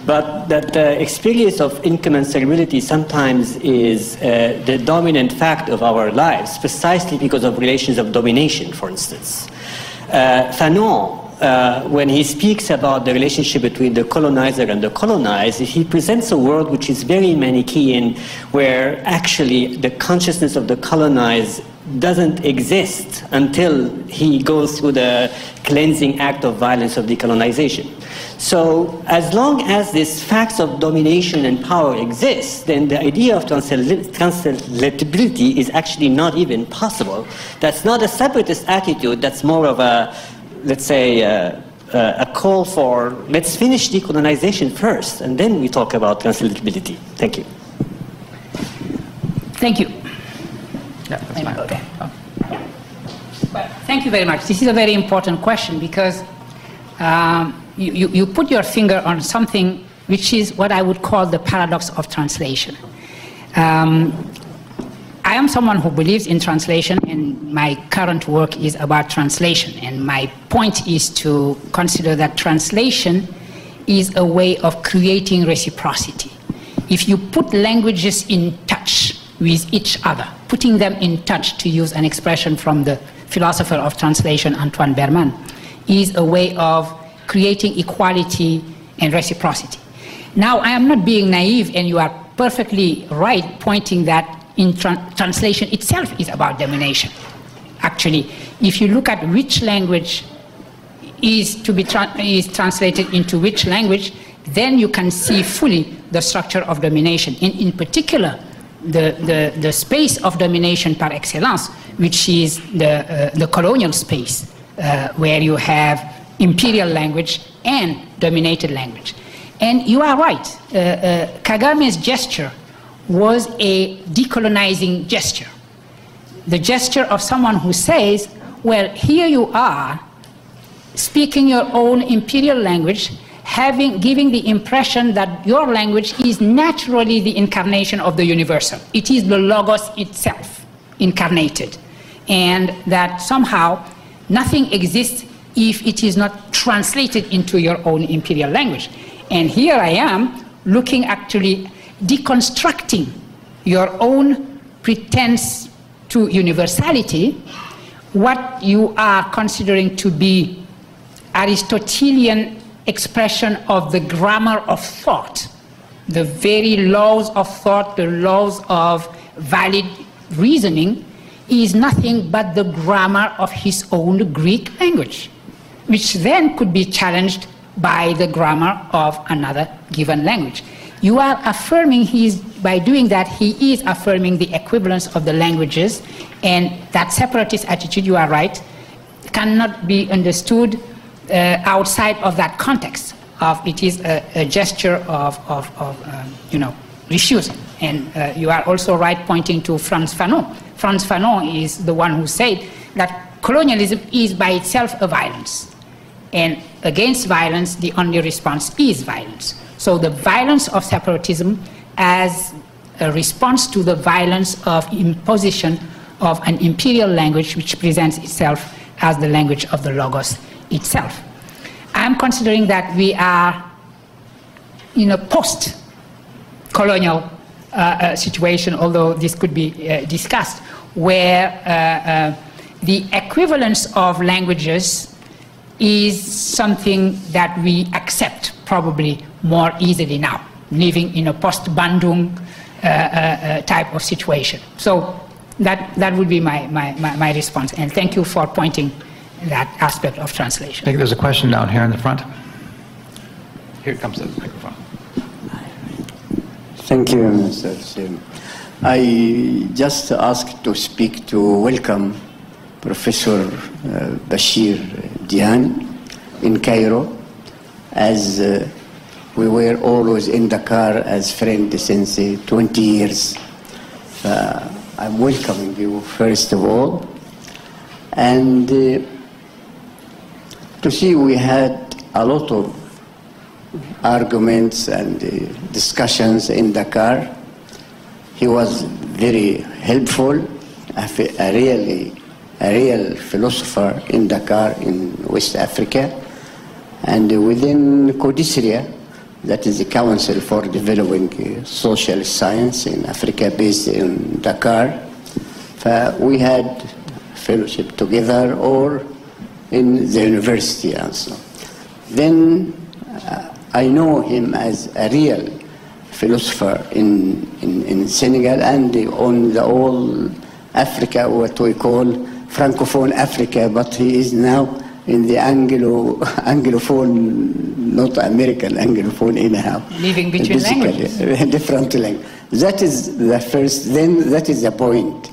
but that the experience of incommensurability sometimes is the dominant fact of our lives, precisely because of relations of domination, for instance. Fanon when he speaks about the relationship between the colonizer and the colonized, he presents a world which is very Manichaean, where actually the consciousness of the colonized doesn't exist until he goes through the cleansing act of violence of decolonization. So as long as these facts of domination and power exist, then the idea of translatability is actually not even possible. That's not a separatist attitude, that's more of a, let's say, a call for, let's finish decolonization first, and then we talk about translatability. Thank you. Thank you. Yeah, that's fine. Okay. Well, thank you very much. This is a very important question because you put your finger on something which is what I would call the paradox of translation. I am someone who believes in translation, and my current work is about translation. And my point is to consider that translation is a way of creating reciprocity. If you put languages in touch with each other, putting them in touch, to use an expression from the philosopher of translation, Antoine Berman, is a way of creating equality and reciprocity. Now, I am not being naive, and you are perfectly right pointing that in translation itself is about domination. Actually, if you look at which language is translated into which language, then you can see fully the structure of domination. In particular, the space of domination par excellence, which is the colonial space, where you have imperial language and dominated language. And you are right, Kagame's gesture was a decolonizing gesture. The gesture of someone who says, well, here you are, speaking your own imperial language, giving the impression that your language is naturally the incarnation of the universal. It is the logos itself, incarnated. And that somehow nothing exists if it is not translated into your own imperial language. And here I am looking, actually deconstructing your own pretense to universality, what you are considering to be Aristotelian expression of the grammar of thought, the very laws of thought, the laws of valid reasoning, is nothing but the grammar of his own Greek language, which then could be challenged by the grammar of another given language. You are affirming, by doing that, he is affirming the equivalence of the languages, and that separatist attitude, you are right, cannot be understood outside of that context. It is a gesture of refusal. And you are also right pointing to Frantz Fanon. Frantz Fanon is the one who said that colonialism is by itself a violence. And against violence, the only response is violence. So the violence of separatism as a response to the violence of imposition of an imperial language which presents itself as the language of the logos itself. I'm considering that we are in a post-colonial situation, although this could be discussed, where the equivalence of languages is something that we accept probably more easily now, living in a post-Bandung type of situation. So that would be my response. And thank you for pointing that aspect of translation. I think there's a question down here in the front. Here comes the microphone. Thank you, Mr. Sim. I just asked to speak to welcome Professor Bachir Diagne in Cairo, as we were always in Dakar as friends since 20 years. I'm welcoming you, first of all. And to see we had a lot of arguments and discussions in Dakar. He was very helpful, a real philosopher in Dakar in West Africa. And within Codicria, that is the Council for Developing Social Science in Africa based in Dakar, we had fellowship together, or in the university and so on. Then I know him as a real philosopher in Senegal and on the whole Africa, what we call Francophone Africa, but he is now in the Anglophone, not American Anglophone anyhow. Living between languages. Different language. That is the first, then that is the point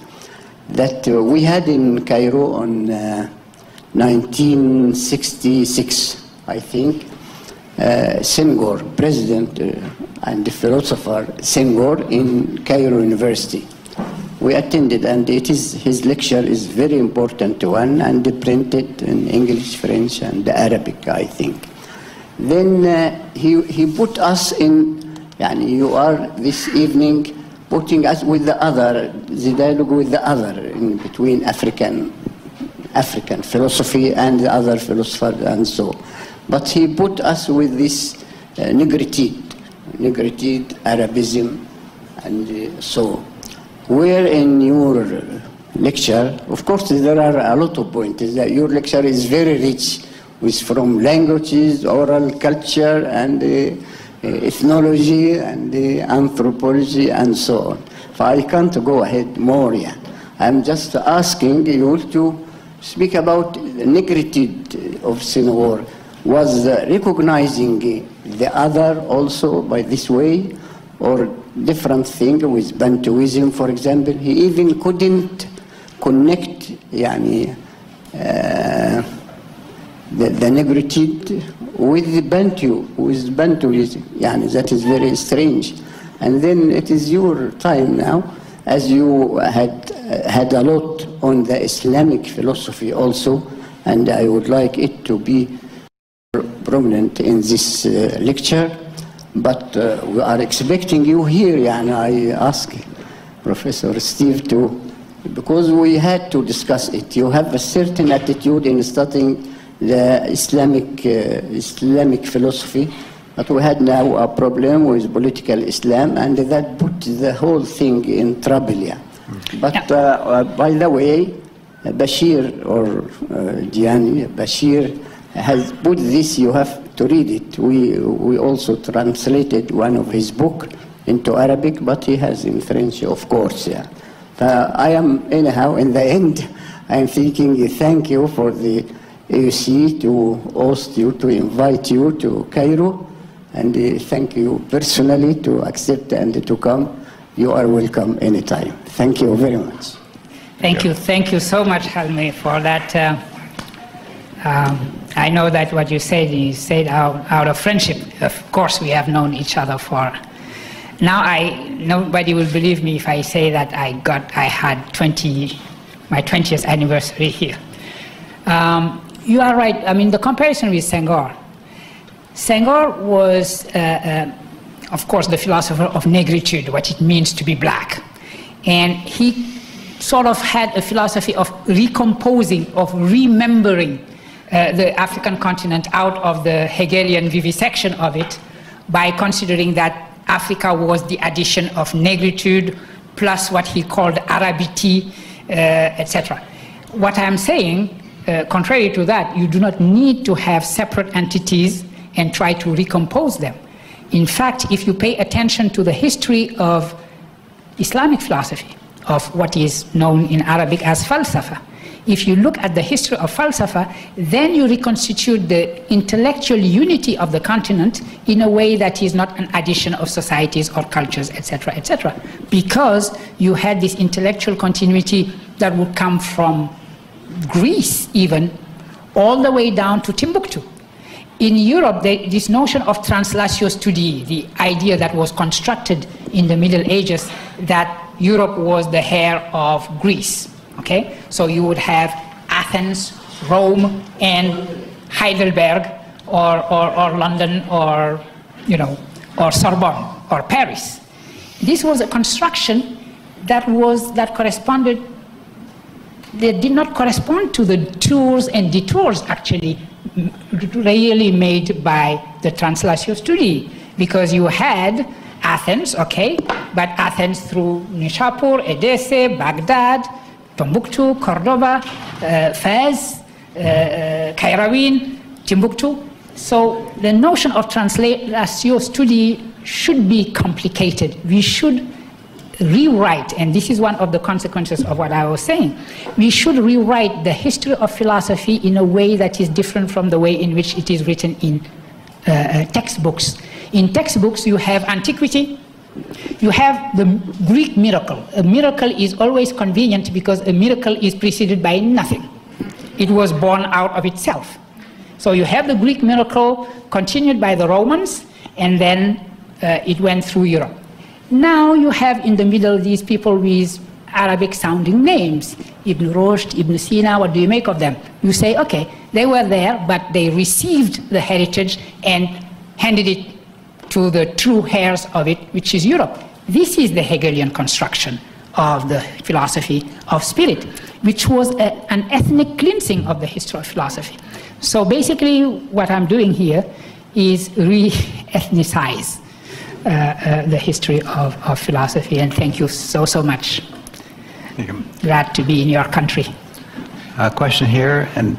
that we had in Cairo on 1966, I think, Senghor, president and philosopher Senghor in Cairo University. We attended, and his lecture is very important one, and printed in English, French, and Arabic, I think. Then he put us in, you are this evening putting us with the other, the dialogue with the other, in between African philosophy and the other philosophers and so. But he put us with this negritude, Arabism, and so. Where in your lecture, of course there are a lot of points, that your lecture is very rich with from languages, oral culture, and ethnology, and anthropology, and so on. So I can't go ahead more yet. I'm just asking you to speak about the negritude of Senghor. Was recognizing the other also by this way, or different thing with Bantuism, for example? He even couldn't connect the negritude with the Bantuism. That is very strange. And then it is your time now, as you had a lot on the Islamic philosophy also, and I would like it to be prominent in this lecture. But we are expecting you here, I ask Professor Steve to, because we had to discuss it. You have a certain attitude in studying the Islamic philosophy, but we had now a problem with political Islam, and that put the whole thing in trouble. But by the way, Bachir or Diagne, Bachir has put this, you have to read it. We also translated one of his book into Arabic, but he has in French, of course. I am, anyhow, in the end, I'm thinking thank you for the AUC to host you, to invite you to Cairo, and thank you personally to accept and to come. You are welcome anytime. Thank you very much. Thank you so much, Halme, for that. I know that what you said out of friendship. Of course, we have known each other for. Now, nobody will believe me if I say that I had my 20th anniversary here. You are right. I mean, the comparison with Senghor. Senghor was, of course, the philosopher of negritude, what it means to be black, and he sort of had a philosophy of recomposing, of remembering the African continent out of the Hegelian vivisection of it by considering that Africa was the addition of negritude plus what he called Arabity, etc. What I'm saying, contrary to that, you do not need to have separate entities and try to recompose them. In fact, if you pay attention to the history of Islamic philosophy, of what is known in Arabic as falsafa, if you look at the history of falsafa, then you reconstitute the intellectual unity of the continent in a way that is not an addition of societies or cultures, etc., etc., because you had this intellectual continuity that would come from Greece even, all the way down to Timbuktu. In Europe, this notion of translatio studii, the idea that was constructed in the Middle Ages that Europe was the hair of Greece. Okay, so you would have Athens, Rome, and Heidelberg, or London, or Sorbonne, or Paris. This was a construction that corresponded. They did not correspond to the tours and detours actually really made by the translatio studii, because you had Athens, okay, but Athens through Nishapur, Edesse, Baghdad, Timbuktu, Cordoba, Fez, Kairouan, Timbuktu. So the notion of translatio studi should be complicated. We should rewrite, and this is one of the consequences of what I was saying, we should rewrite the history of philosophy in a way that is different from the way in which it is written in textbooks. In textbooks you have antiquity, you have the Greek miracle. A miracle is always convenient because a miracle is preceded by nothing. It was born out of itself. So you have the Greek miracle continued by the Romans, and then it went through Europe. Now you have in the middle these people with Arabic sounding names. Ibn Rushd, Ibn Sina, what do you make of them? You say, okay, they were there, but they received the heritage and handed it to the true heirs of it, which is Europe. This is the Hegelian construction of the philosophy of spirit, which was an ethnic cleansing of the history of philosophy. So basically what I'm doing here is re-ethnicize the history of philosophy, and thank you so much. Glad to be in your country. Question here, and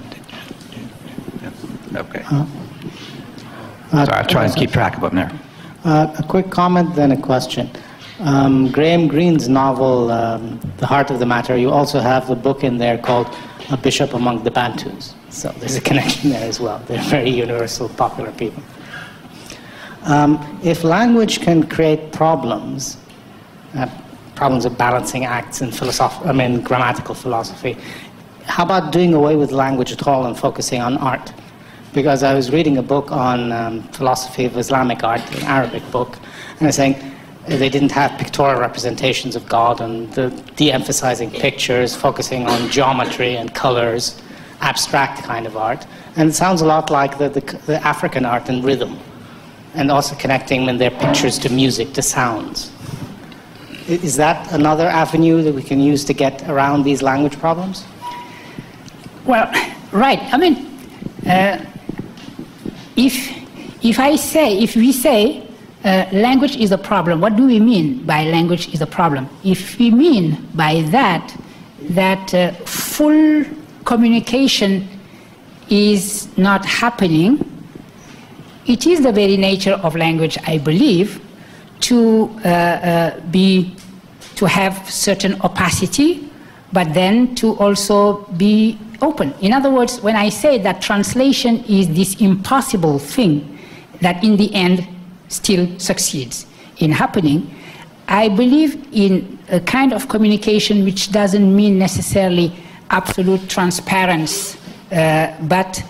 okay. Sorry, I'll try and keep track of them there. A quick comment, then a question. Graham Greene's novel, The Heart of the Matter, you also have the book in there called A Bishop Among the Bantus. So there's a connection there as well. They're very universal, popular people. If language can create problems, problems of balancing acts in grammatical philosophy, how about doing away with language at all and focusing on art? Because I was reading a book on philosophy of Islamic art, an Arabic book, and I was saying they didn't have pictorial representations of God, and de-emphasizing pictures, focusing on geometry and colors, abstract kind of art. And it sounds a lot like the African art and rhythm, and also connecting in their pictures to music, to sounds. Is that another avenue that we can use to get around these language problems? Well, right. I mean, if we say language is a problem, what do we mean by language is a problem? If we mean by that full communication is not happening, it is the very nature of language, I believe, to have certain opacity, but then to also be open. In other words, when I say that translation is this impossible thing that in the end still succeeds in happening, I believe in a kind of communication which doesn't mean necessarily absolute transparency, but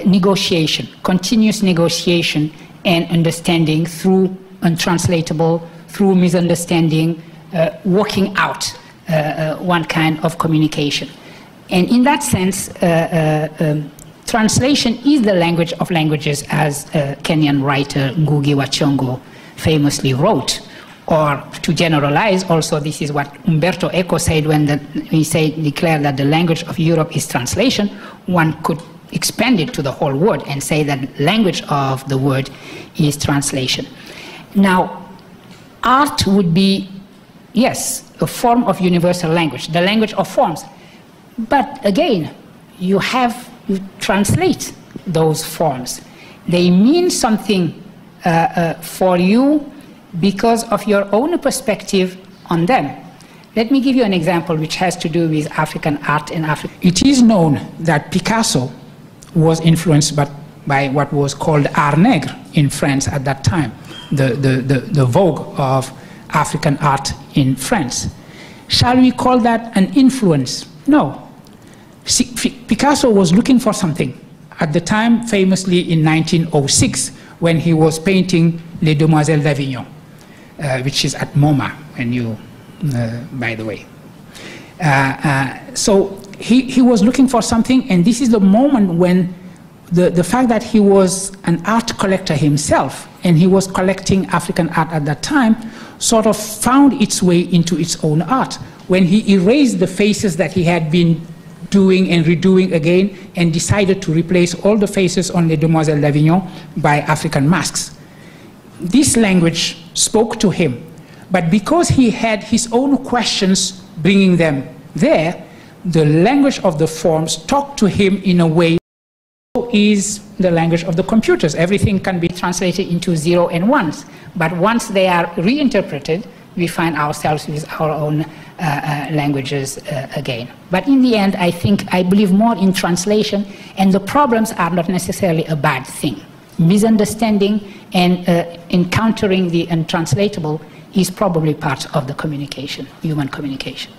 negotiation, continuous negotiation and understanding through untranslatable, through misunderstanding, working out one kind of communication. And in that sense, translation is the language of languages, as Kenyan writer Ngugi wa Thiong'o famously wrote. Or to generalize, also this is what Umberto Eco said when he declared that the language of Europe is translation. One could expand it to the whole world and say that language of the world is translation. Now, art would be, yes, a form of universal language, the language of forms. But again, you translate those forms. They mean something for you because of your own perspective on them. Let me give you an example which has to do with African art and Africa. It is known that Picasso was influenced by what was called art nègre in France at that time, the vogue of African art in France. Shall we call that an influence? No. Picasso was looking for something at the time, famously in 1906, when he was painting Les Demoiselles d'Avignon, which is at MoMA, by the way. So he was looking for something, and this is the moment when the fact that he was an art collector himself, and he was collecting African art at that time, sort of found its way into its own art, when he erased the faces that he had been doing and redoing again, and decided to replace all the faces on Les Demoiselles d'Avignon by African masks. This language spoke to him, but because he had his own questions bringing them there, the language of the forms talk to him in a way is the language of the computers. Everything can be translated into 0 and 1s, but once they are reinterpreted, we find ourselves with our own languages again. But in the end, I believe more in translation, and the problems are not necessarily a bad thing. Misunderstanding and encountering the untranslatable is probably part of the communication, human communication.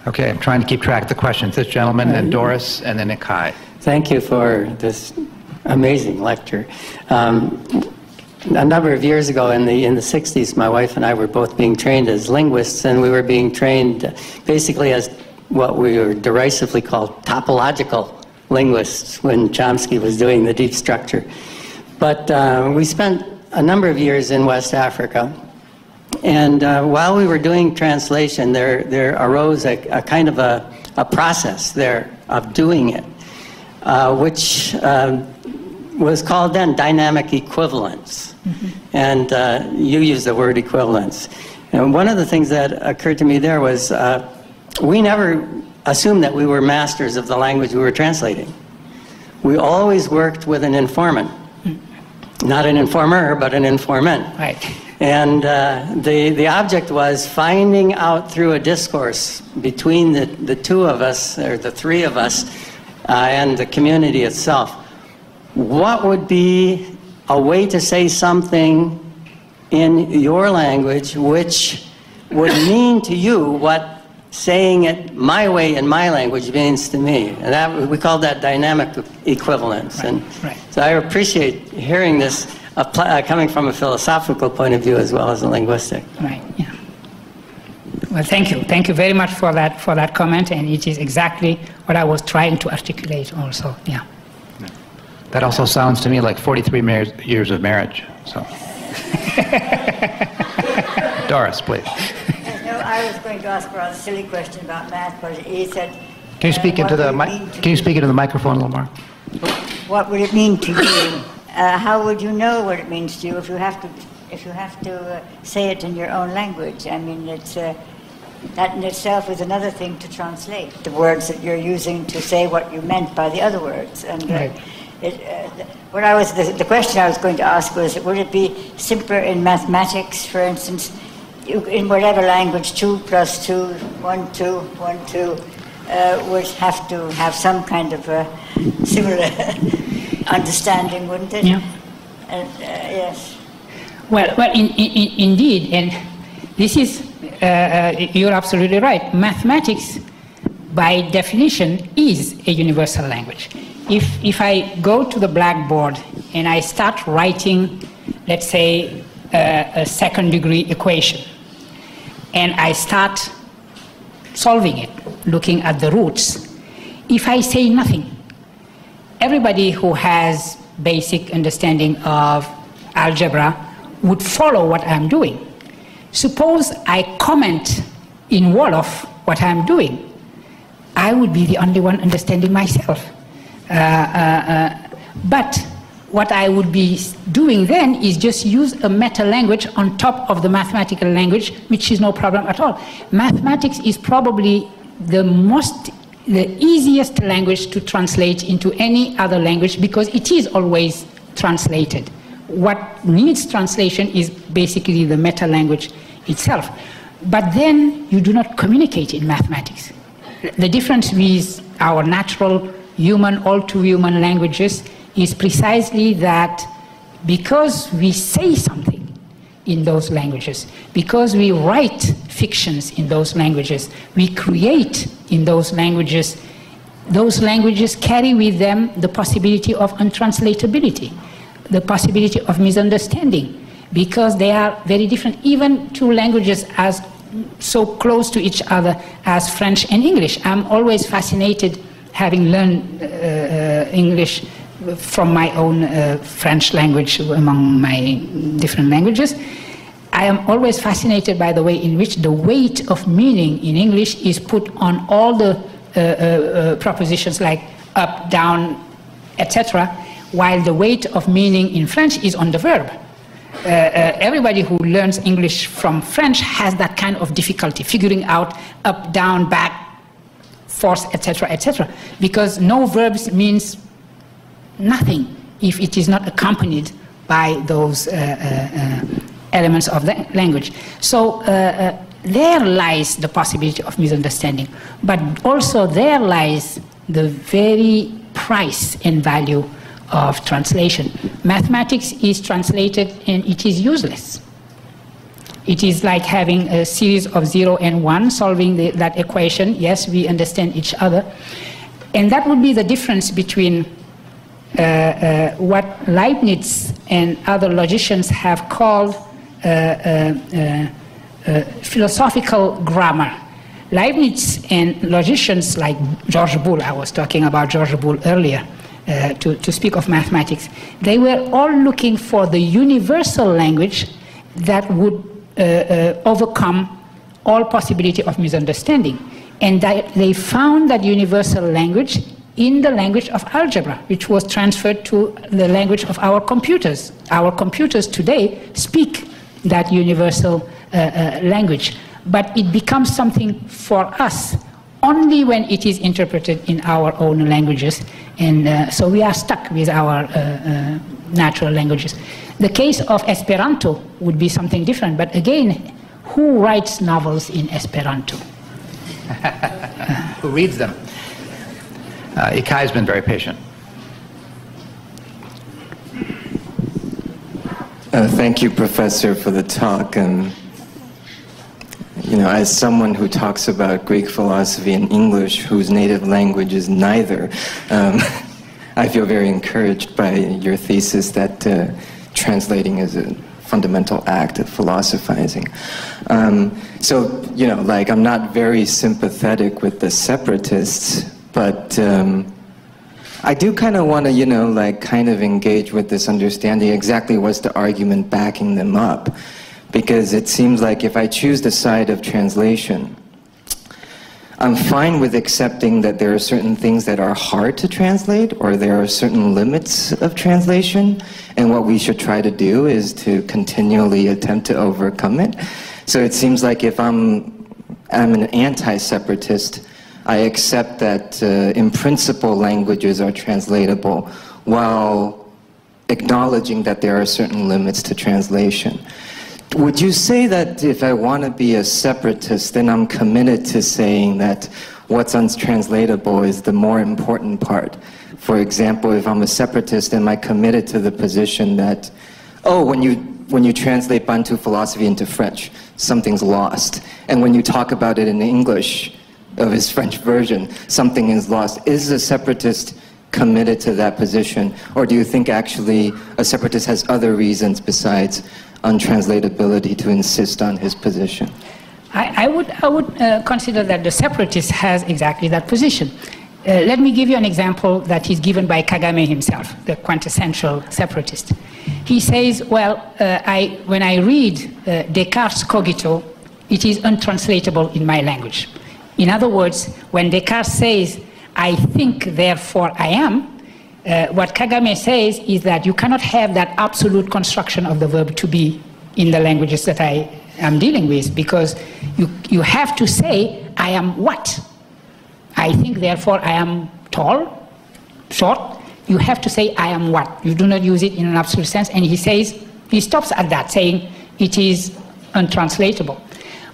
Okay, I'm trying to keep track of the questions. This gentleman, then Doris, and then Ikai. Thank you for this amazing lecture. A number of years ago in the 60s, my wife and I were both being trained as linguists, and we were being trained basically as what we were derisively called topological linguists when Chomsky was doing the deep structure. But we spent a number of years in West Africa, and while we were doing translation, there arose a kind of a process there of doing it, which was called then dynamic equivalence. Mm-hmm. And you used the word equivalence. And one of the things that occurred to me there was we never assumed that we were masters of the language we were translating. We always worked with an informant. Not an informer, but an informant. Right. And the object was finding out through a discourse between the two of us, or the three of us, and the community itself, what would be a way to say something in your language which would mean to you what saying it my way in my language means to me. And that, we call that dynamic equivalence. Right, and right. So I appreciate hearing this coming from a philosophical point of view as well as a linguistic. Right, yeah. Well, thank you. Thank you very much for that comment, and it is exactly what I was trying to articulate also, yeah. That also sounds to me like 43 years of marriage, so. Doris, please. No, I was going to ask a rather silly question about math, but he said... Can you speak into the microphone a little more? What would it mean to you? How would you know what it means to you if you have to say it in your own language? I mean, it's that in itself is another thing to translate the words that you're using to say what you meant by the other words. And right. The question I was going to ask was, would it be simpler in mathematics, for instance, in whatever language, 2 + 2, 1, 2, 1, 2, would have to have some kind of a similar understanding, wouldn't it? Yeah. Yes. Well, indeed, and this is, you're absolutely right. Mathematics, by definition, is a universal language. If I go to the blackboard and I start writing, let's say, a second-degree equation, and I start solving it, looking at the roots, if I say nothing, everybody who has basic understanding of algebra would follow what I'm doing. Suppose I comment in Wolof what I'm doing, I would be the only one understanding myself. But what I would be doing then is just use a meta language on top of the mathematical language, which is no problem at all. Mathematics is probably the easiest language to translate into any other language because it is always translated. What needs translation is basically the meta language itself. But then you do not communicate in mathematics. The difference with our natural human, all too human languages is precisely that because we say something in those languages, because we write fictions in those languages, we create in those languages carry with them the possibility of untranslatability, the possibility of misunderstanding, because they are very different. Even two languages as so close to each other as French and English. I'm always fascinated, having learned English from my own French language among my different languages. I am always fascinated by the way in which the weight of meaning in English is put on all the propositions like up, down, etc., while the weight of meaning in French is on the verb. Everybody who learns English from French has that kind of difficulty, figuring out up, down, back, force, etc., etc. Because no verbs means nothing if it is not accompanied by those elements of the language. So there lies the possibility of misunderstanding, but also there lies the very price and value of translation. Mathematics is translated and it is useless. It is like having a series of 0 and 1, solving that equation. Yes, we understand each other. And that would be the difference between what Leibniz and other logicians have called philosophical grammar. Leibniz and logicians like George Boole, I was talking about George Boole earlier, to speak of mathematics, they were all looking for the universal language that would overcome all possibility of misunderstanding. And they found that universal language in the language of algebra, which was transferred to the language of our computers. Our computers today speak that universal language, but it becomes something for us only when it is interpreted in our own languages, and so we are stuck with our natural languages. The case of Esperanto would be something different, but again, who writes novels in Esperanto? Who reads them? Ikai has been very patient. Thank you, Professor, for the talk. And you know, as someone who talks about Greek philosophy in English, whose native language is neither, I feel very encouraged by your thesis that translating is a fundamental act of philosophizing. So, you know, like, I'm not very sympathetic with the separatists, but I do kind of want to, you know, like, kind of engage with this understanding exactly what's the argument backing them up. Because it seems like if I choose the side of translation, I'm fine with accepting that there are certain things that are hard to translate, or there are certain limits of translation, and what we should try to do is to continually attempt to overcome it. So it seems like if I'm an anti-separatist, I accept that in principle languages are translatable, while acknowledging that there are certain limits to translation. Would you say that if I want to be a separatist, then I'm committed to saying that what's untranslatable is the more important part? For example, if I'm a separatist, am I committed to the position that, oh, when you translate Bantu philosophy into French, something's lost. And when you talk about it in English, of his French version, something is lost. Is a separatist committed to that position? Or do you think actually a separatist has other reasons besides untranslatability to insist on his position? I would consider that the separatist has exactly that position. Let me give you an example that is given by Kagame himself, the quintessential separatist. He says, well, when I read Descartes' Cogito, it is untranslatable in my language. In other words, when Descartes says, I think, therefore I am, what Kagame says is that you cannot have that absolute construction of the verb to be in the languages that I am dealing with, because you have to say, I am what? I think, therefore I am tall, short. You have to say, I am what? You do not use it in an absolute sense. And he says, he stops at that, saying it is untranslatable.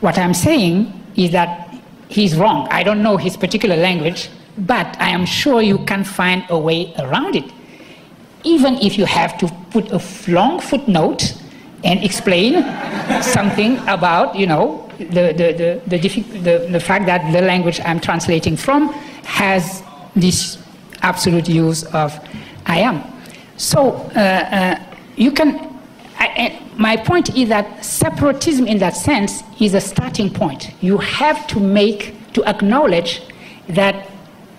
What I'm saying is that he's wrong. I don't know his particular language, but I am sure you can find a way around it. Even if you have to put a long footnote and explain something about, you know, the fact that the language I'm translating from has this absolute use of I am. So you can, my point is that separatism in that sense is a starting point. You have to acknowledge that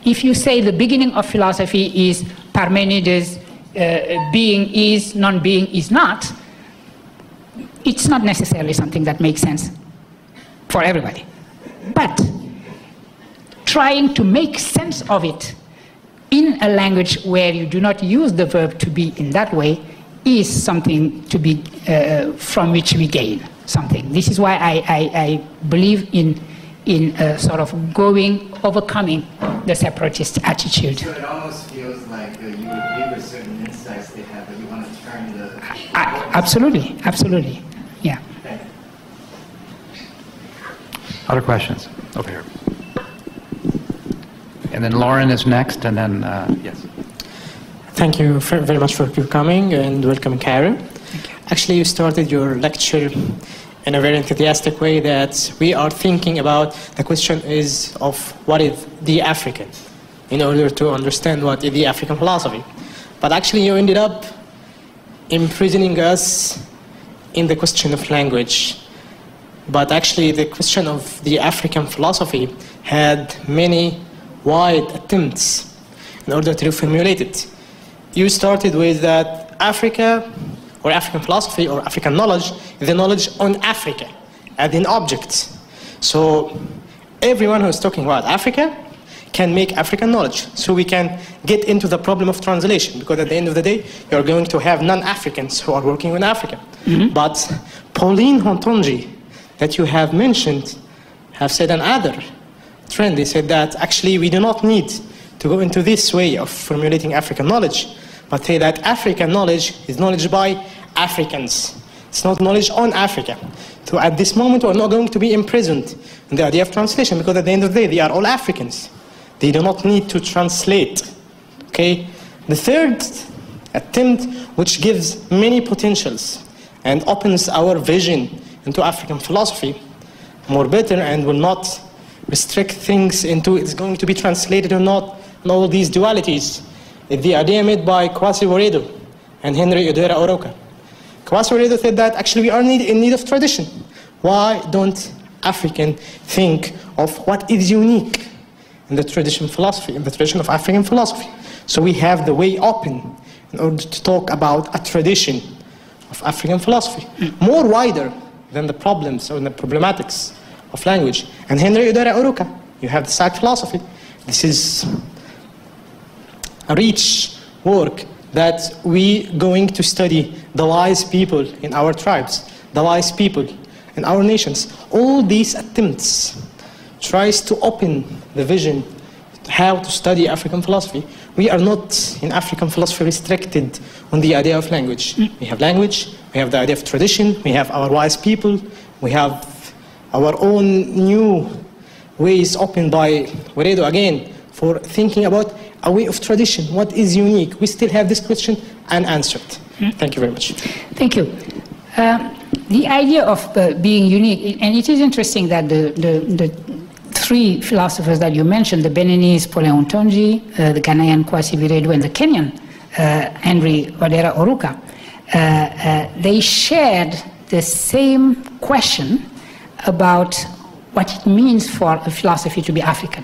if you say the beginning of philosophy is Parmenides, being is, non-being is not, it's not necessarily something that makes sense for everybody. But trying to make sense of it in a language where you do not use the verb to be in that way is something to be, from which we gain something. This is why I believe in in sort of overcoming the separatist attitude. So it almost feels like you agree with certain insights they have, but you want to turn the... Absolutely, absolutely, yeah. Other questions? Over here. And then Lauren is next, and then, yes. Thank you very much for your coming, and welcome, Carrière. Actually, you started your lecture in a very enthusiastic way that we are thinking about the question is of what is the African in order to understand what is the African philosophy. But actually you ended up imprisoning us in the question of language. But actually the question of the African philosophy had many wide attempts in order to formulate it. You started with that Africa, or African philosophy, or African knowledge, is the knowledge on Africa as an object. So everyone who is talking about Africa can make African knowledge. So we can get into the problem of translation, because at the end of the day, you're going to have non-Africans who are working in Africa. Mm-hmm. But Pauline Hontonji, that you have mentioned, have said another trend. They said that actually we do not need to go into this way of formulating African knowledge, but say that African knowledge is knowledge by Africans. It's not knowledge on Africa. So at this moment, we're not going to be imprisoned in the idea of translation, because at the end of the day, they are all Africans. They do not need to translate. Okay? The third attempt, which gives many potentials and opens our vision into African philosophy more better and will not restrict things into it's going to be translated or not, and all these dualities, is the idea made by Kwasi Woredo and Henry Odera Oroka. Kwasi Woredo said that actually we are in need of tradition. Why don't Africans think of what is unique in the tradition philosophy, in the tradition of African philosophy? So we have the way open in order to talk about a tradition of African philosophy, more wider than the problems or the problematics of language. And Henry Odera Oroka, you have the psych philosophy. This is a rich work that we going to study the wise people in our tribes, the wise people in our nations. All these attempts tries to open the vision how to study African philosophy. We are not in African philosophy restricted on the idea of language. We have language, we have the idea of tradition, we have our wise people, we have our own new ways opened by Woredo again for thinking about a way of tradition, what is unique. We still have this question unanswered. Thank you very much. Thank you. The idea of being unique, and it is interesting that the three philosophers that you mentioned, the Beninese Pauline Hontonji, the Ghanaian Kwasi Woredo, and the Kenyan Henry Odera Oroka, they shared the same question about what it means for a philosophy to be African.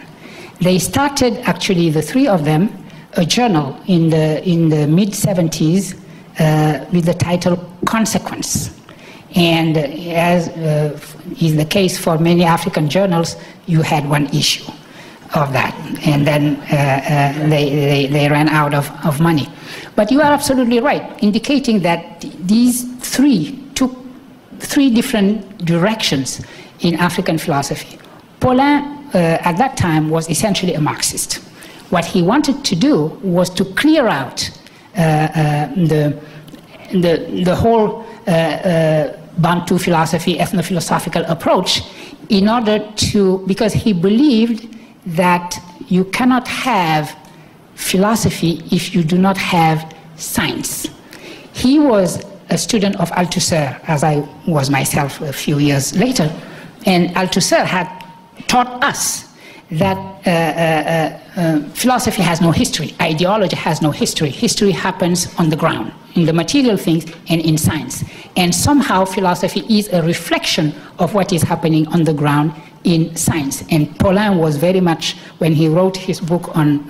They started, actually, the three of them, a journal in the mid-70s with the title Consequence. And as is the case for many African journals, you had one issue of that. And then they ran out of money. But you are absolutely right, indicating that these three took three different directions in African philosophy. Pauline, at that time, was essentially a Marxist. What he wanted to do was to clear out the whole Bantu philosophy, ethno-philosophical approach, in order to, because he believed that you cannot have philosophy if you do not have science. He was a student of Althusser, as I was myself a few years later, and Althusser had taught us that philosophy has no history, ideology has no history. History happens on the ground, in the material things and in science. And somehow philosophy is a reflection of what is happening on the ground in science. And Pauline was very much, when he wrote his book on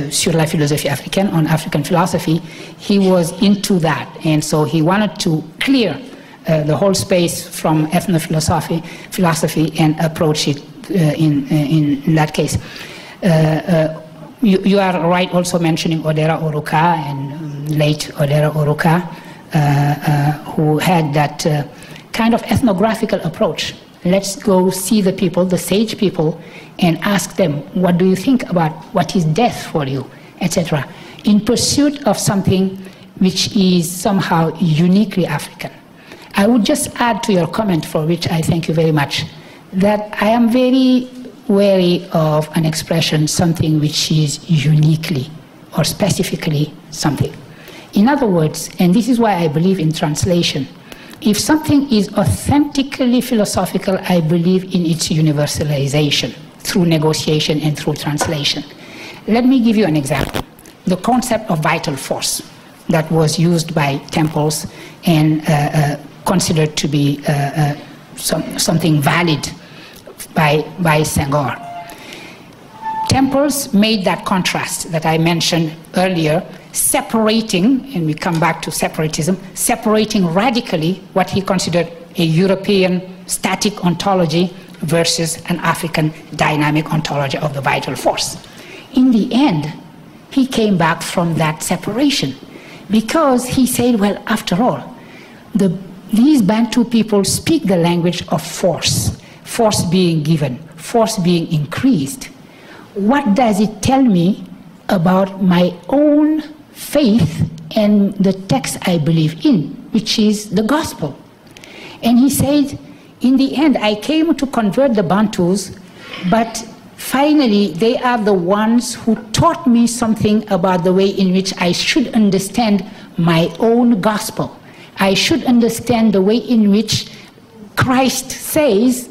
sur la philosophie africaine, on African philosophy, he was into that. And so he wanted to clear the whole space from ethno-philosophy and approach it in that case. You are right also mentioning Odera Oroka and late Odera Oroka, who had that kind of ethnographical approach Let's go see the people, the sage people, and ask them, what do you think about what is death for you, etc., in pursuit of something which is somehow uniquely African. I would just add to your comment, for which I thank you very much, that I am very wary of an expression, something which is uniquely or specifically something. In other words, and this is why I believe in translation, if something is authentically philosophical, I believe in its universalization through negotiation and through translation. Let me give you an example. The concept of vital force that was used by temples and considered to be something valid by Senghor. Temples made that contrast that I mentioned earlier, separating, and we come back to separatism, separating radically what he considered a European static ontology versus an African dynamic ontology of the vital force. In the end, he came back from that separation because he said, well, after all, these Bantu people speak the language of force, force being given, force being increased. What does it tell me about my own faith and the text I believe in, which is the gospel? And he said, in the end, I came to convert the Bantus, but finally they are the ones who taught me something about the way in which I should understand my own gospel. I should understand the way in which Christ says,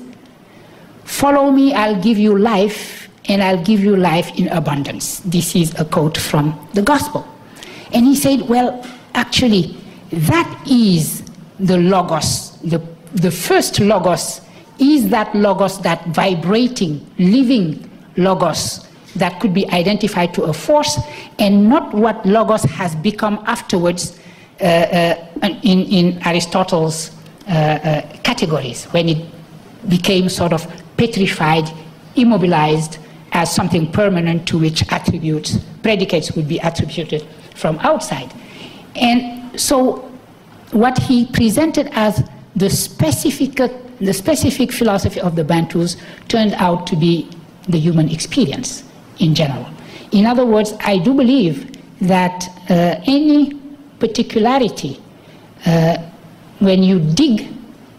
follow me, I'll give you life, and I'll give you life in abundance. This is a quote from the gospel. And he said, well, actually, that is the logos. The first logos is that logos, that vibrating, living logos that could be identified to a force, and not what logos has become afterwards in Aristotle's categories, when it became sort of petrified, immobilized as something permanent to which attributes, predicates would be attributed from outside. And so what he presented as the specific philosophy of the Bantus turned out to be the human experience in general. In other words, I do believe that any particularity, when you dig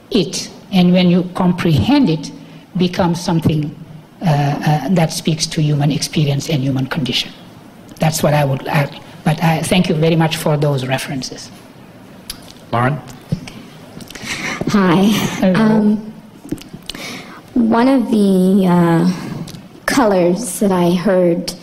it and when you comprehend it, becomes something that speaks to human experience and human condition. That's what I would add. But I thank you very much for those references. Lauren? Hi. One of the colors that I heard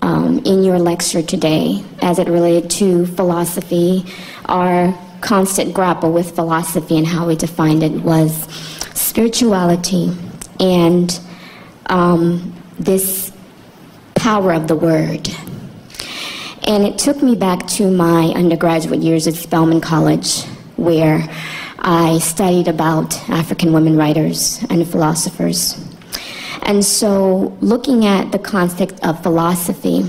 in your lecture today as it related to philosophy, our constant grapple with philosophy and how we defined it, was spirituality and this power of the word. And it took me back to my undergraduate years at Spelman College, where I studied about African women writers and philosophers. And so looking at the concept of philosophy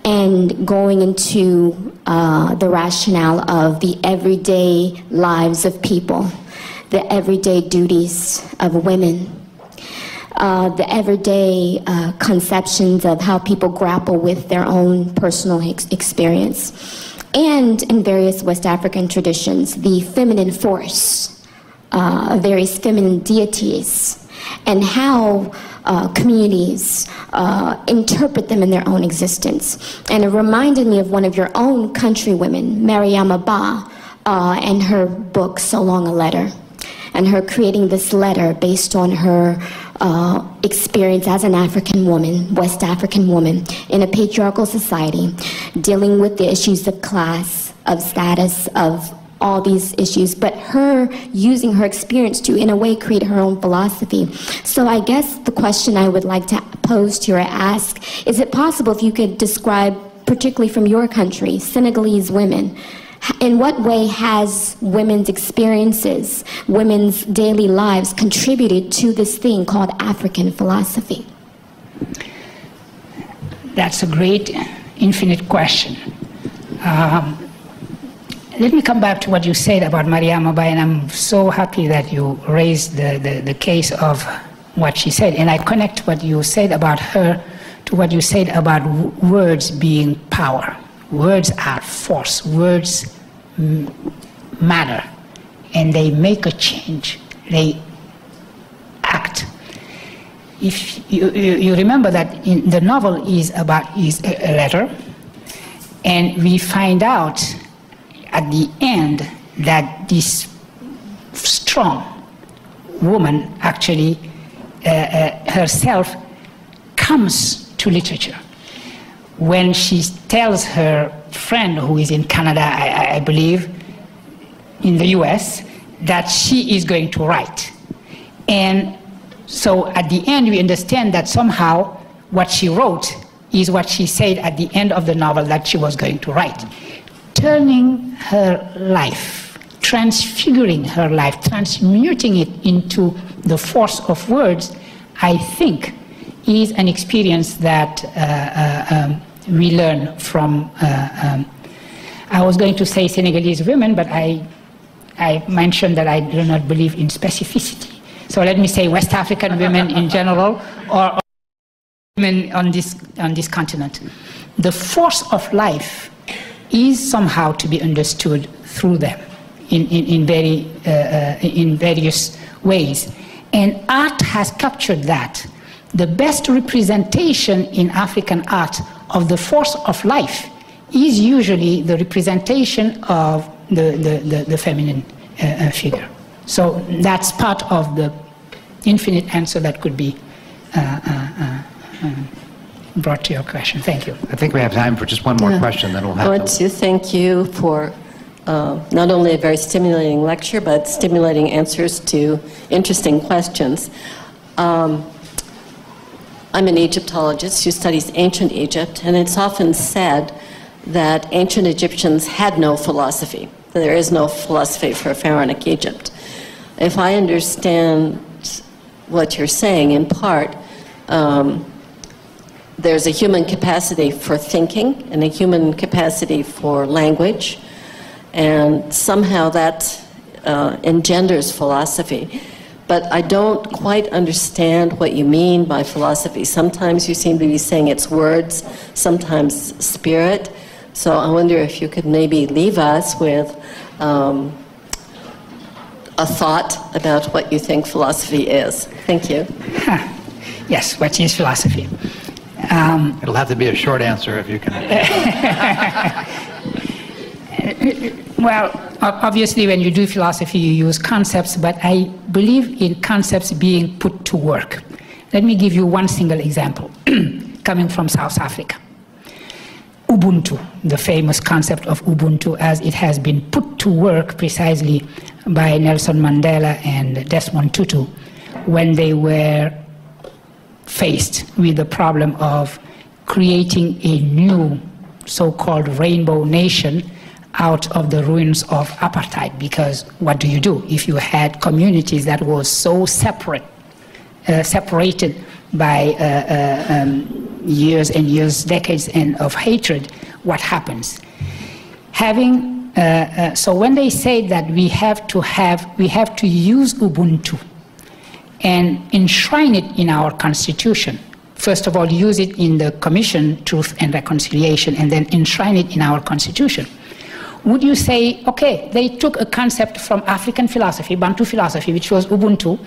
and going into the rationale of the everyday lives of people, the everyday duties of women, the everyday conceptions of how people grapple with their own personal experience. And in various West African traditions, the feminine force, various feminine deities, and how communities interpret them in their own existence. And it reminded me of one of your own countrywomen, Mariama Ba, and her book, So Long a Letter, and her creating this letter based on her experience as an African woman, West African woman, in a patriarchal society, dealing with the issues of class, of status, of all these issues, but her using her experience to, in a way, create her own philosophy. So I guess the question I would like to pose to you or ask, is it possible if you could describe, particularly from your country, Senegalese women, in what way has women's experiences, women's daily lives contributed to this thing called African philosophy? That's a great, infinite question. let me come back to what you said about Mariama Bai, and I'm so happy that you raised the case of what she said. And I connect what you said about her to what you said about words being power. Words are force. Words matter. And they make a change. They act. If you remember that in the novel is a letter, and we find out at the end that this strong woman actually herself comes to literature. When she tells her friend who is in Canada, I believe, in the US, that she is going to write. And so at the end we understand that somehow what she wrote is what she said at the end of the novel that she was going to write. Turning her life, transfiguring her life, transmuting it into the force of words, I think is an experience that we learn from, I was going to say Senegalese women, but I mentioned that I do not believe in specificity. So let me say West African women in general, or women on this continent. The force of life is somehow to be understood through them in various ways. And art has captured that. The best representation in African art of the force of life is usually the representation of the feminine figure. So that's part of the infinite answer that could be brought to your question. Thank you. I think we have time for just one more question, then we'll have I want to thank you for not only a very stimulating lecture, but stimulating answers to interesting questions. I'm an Egyptologist who studies ancient Egypt, and it's often said that ancient Egyptians had no philosophy. There is no philosophy for pharaonic Egypt. If I understand what you're saying, in part, there's a human capacity for thinking and a human capacity for language, and somehow that engenders philosophy. But I don't quite understand what you mean by philosophy. Sometimes you seem to be saying it's words, sometimes spirit. So I wonder if you could maybe leave us with a thought about what you think philosophy is. Thank you. Yes, what is philosophy? It'll have to be a short answer if you can. Well, obviously when you do philosophy you use concepts, but I believe in concepts being put to work. Let me give you one single example coming from South Africa. Ubuntu, the famous concept of Ubuntu as it has been put to work precisely by Nelson Mandela and Desmond Tutu when they were faced with the problem of creating a new so-called rainbow nation out of the ruins of apartheid. Because what do you do if you had communities that were so separated by years and years, decades of hatred? What happens? So when they say that we have to use Ubuntu and enshrine it in our constitution. First of all, use it in the Commission, Truth and Reconciliation, and then enshrine it in our constitution. Would you say, okay, they took a concept from African philosophy, Bantu philosophy, which was Ubuntu,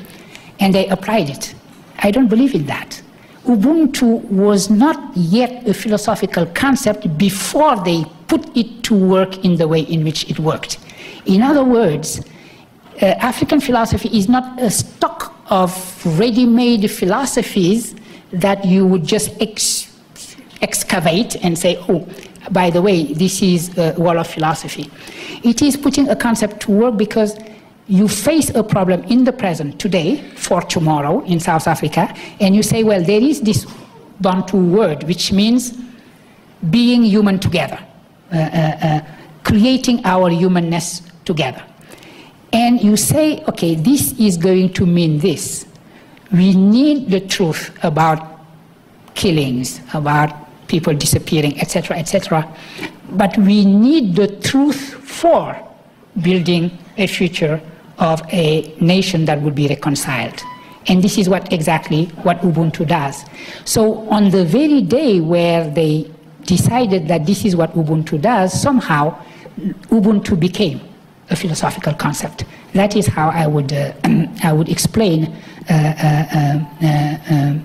and they applied it? I don't believe in that. Ubuntu was not yet a philosophical concept before they put it to work in the way in which it worked. In other words, African philosophy is not a stock of ready-made philosophies that you would just excavate and say, oh, by the way, this is a wall of philosophy. It is putting a concept to work because you face a problem in the present, today, for tomorrow in South Africa, and you say, well, there is this Bantu word, which means being human together, creating our humanness together. And you say, okay, this is going to mean this. We need the truth about killings, about people disappearing, etc., etc. but we need the truth for building a future of a nation that would be reconciled. And this is exactly what Ubuntu does. So on the very day where they decided that this is what Ubuntu does, somehow Ubuntu became a philosophical concept. That is how I would explain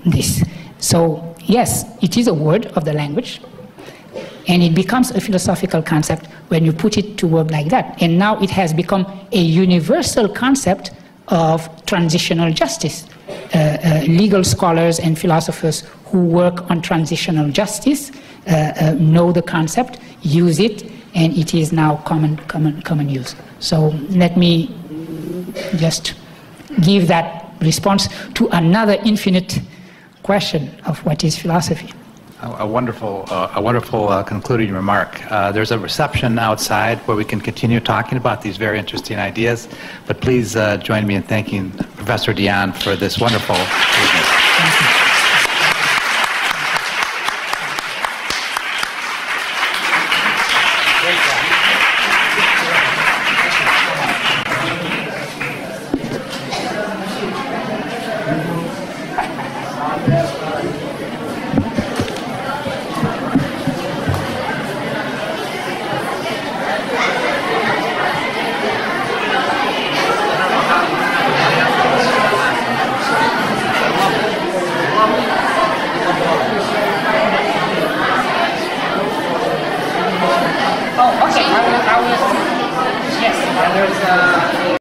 this. So yes, it is a word of the language, and it becomes a philosophical concept when you put it to work like that. And now it has become a universal concept of transitional justice. Legal scholars and philosophers who work on transitional justice know the concept, use it, and it is now common use. So let me just give that response to another infinite question of what is philosophy. A wonderful concluding remark. There's a reception outside where we can continue talking about these very interesting ideas, but please join me in thanking Professor Diagne for this wonderful evening. Thank you.